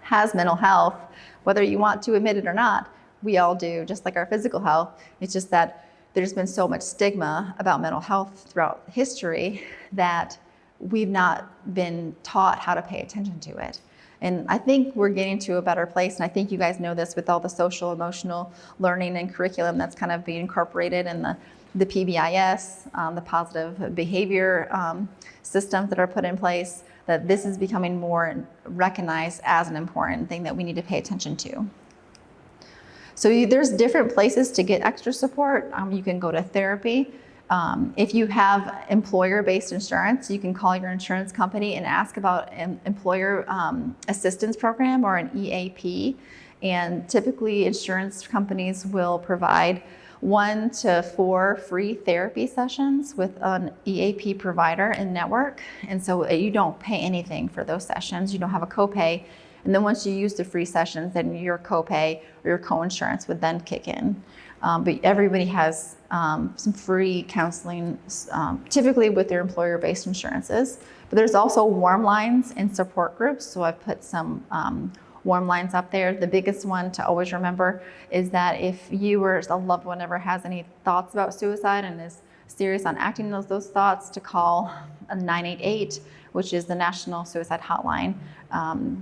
has mental health, whether you want to admit it or not. We all do, just like our physical health. It's just that there's been so much stigma about mental health throughout history that we've not been taught how to pay attention to it. And I think we're getting to a better place, and I think you guys know this with all the social emotional learning and curriculum that's kind of being incorporated in the PBIS, the positive behavior systems that are put in place, that this is becoming more recognized as an important thing that we need to pay attention to. So there's different places to get extra support. You can go to therapy. If you have employer-based insurance, you can call your insurance company and ask about an employer assistance program or an EAP. And typically insurance companies will provide 1 to 4 free therapy sessions with an EAP provider and network. And so you don't pay anything for those sessions. You don't have a copay. And then once you use the free sessions, then your copay or your coinsurance would then kick in. But everybody has some free counseling, typically with their employer-based insurances. But there's also warm lines and support groups. So I've put some warm lines up there. The biggest one to always remember is that if you or a loved one ever has any thoughts about suicide and is serious on acting those thoughts, to call a 988, which is the National Suicide Hotline.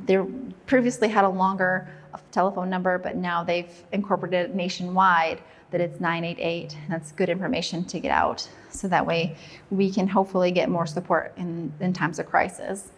They previously had a longer telephone number, but now they've incorporated it nationwide that it's 988. That's good information to get out. So that way we can hopefully get more support in times of crisis.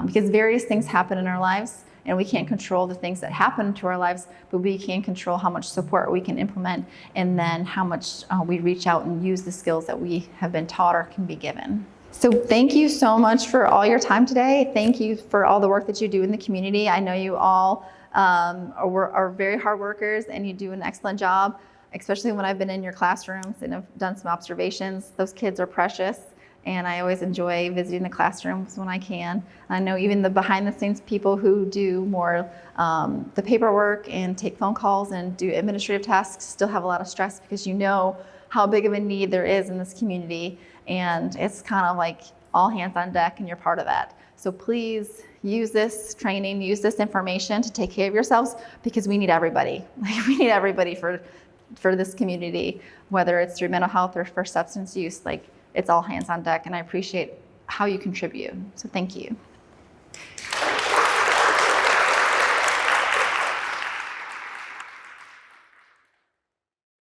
Because various things happen in our lives, and we can't control the things that happen to our lives, but we can control how much support we can implement, and then how much we reach out and use the skills that we have been taught or can be given. So thank you so much for all your time today. Thank you for all the work that you do in the community. I know you all are very hard workers, and you do an excellent job, especially when I've been in your classrooms and have done some observations. Those kids are precious. And I always enjoy visiting the classrooms when I can. I know even the behind the scenes people who do more the paperwork and take phone calls and do administrative tasks still have a lot of stress, because you know how big of a need there is in this community. And it's kind of like all hands on deck, and you're part of that. So please use this training, use this information to take care of yourselves, because we need everybody. We need everybody for this community, whether it's through mental health or for substance use. It's all hands on deck, and I appreciate how you contribute. So thank you.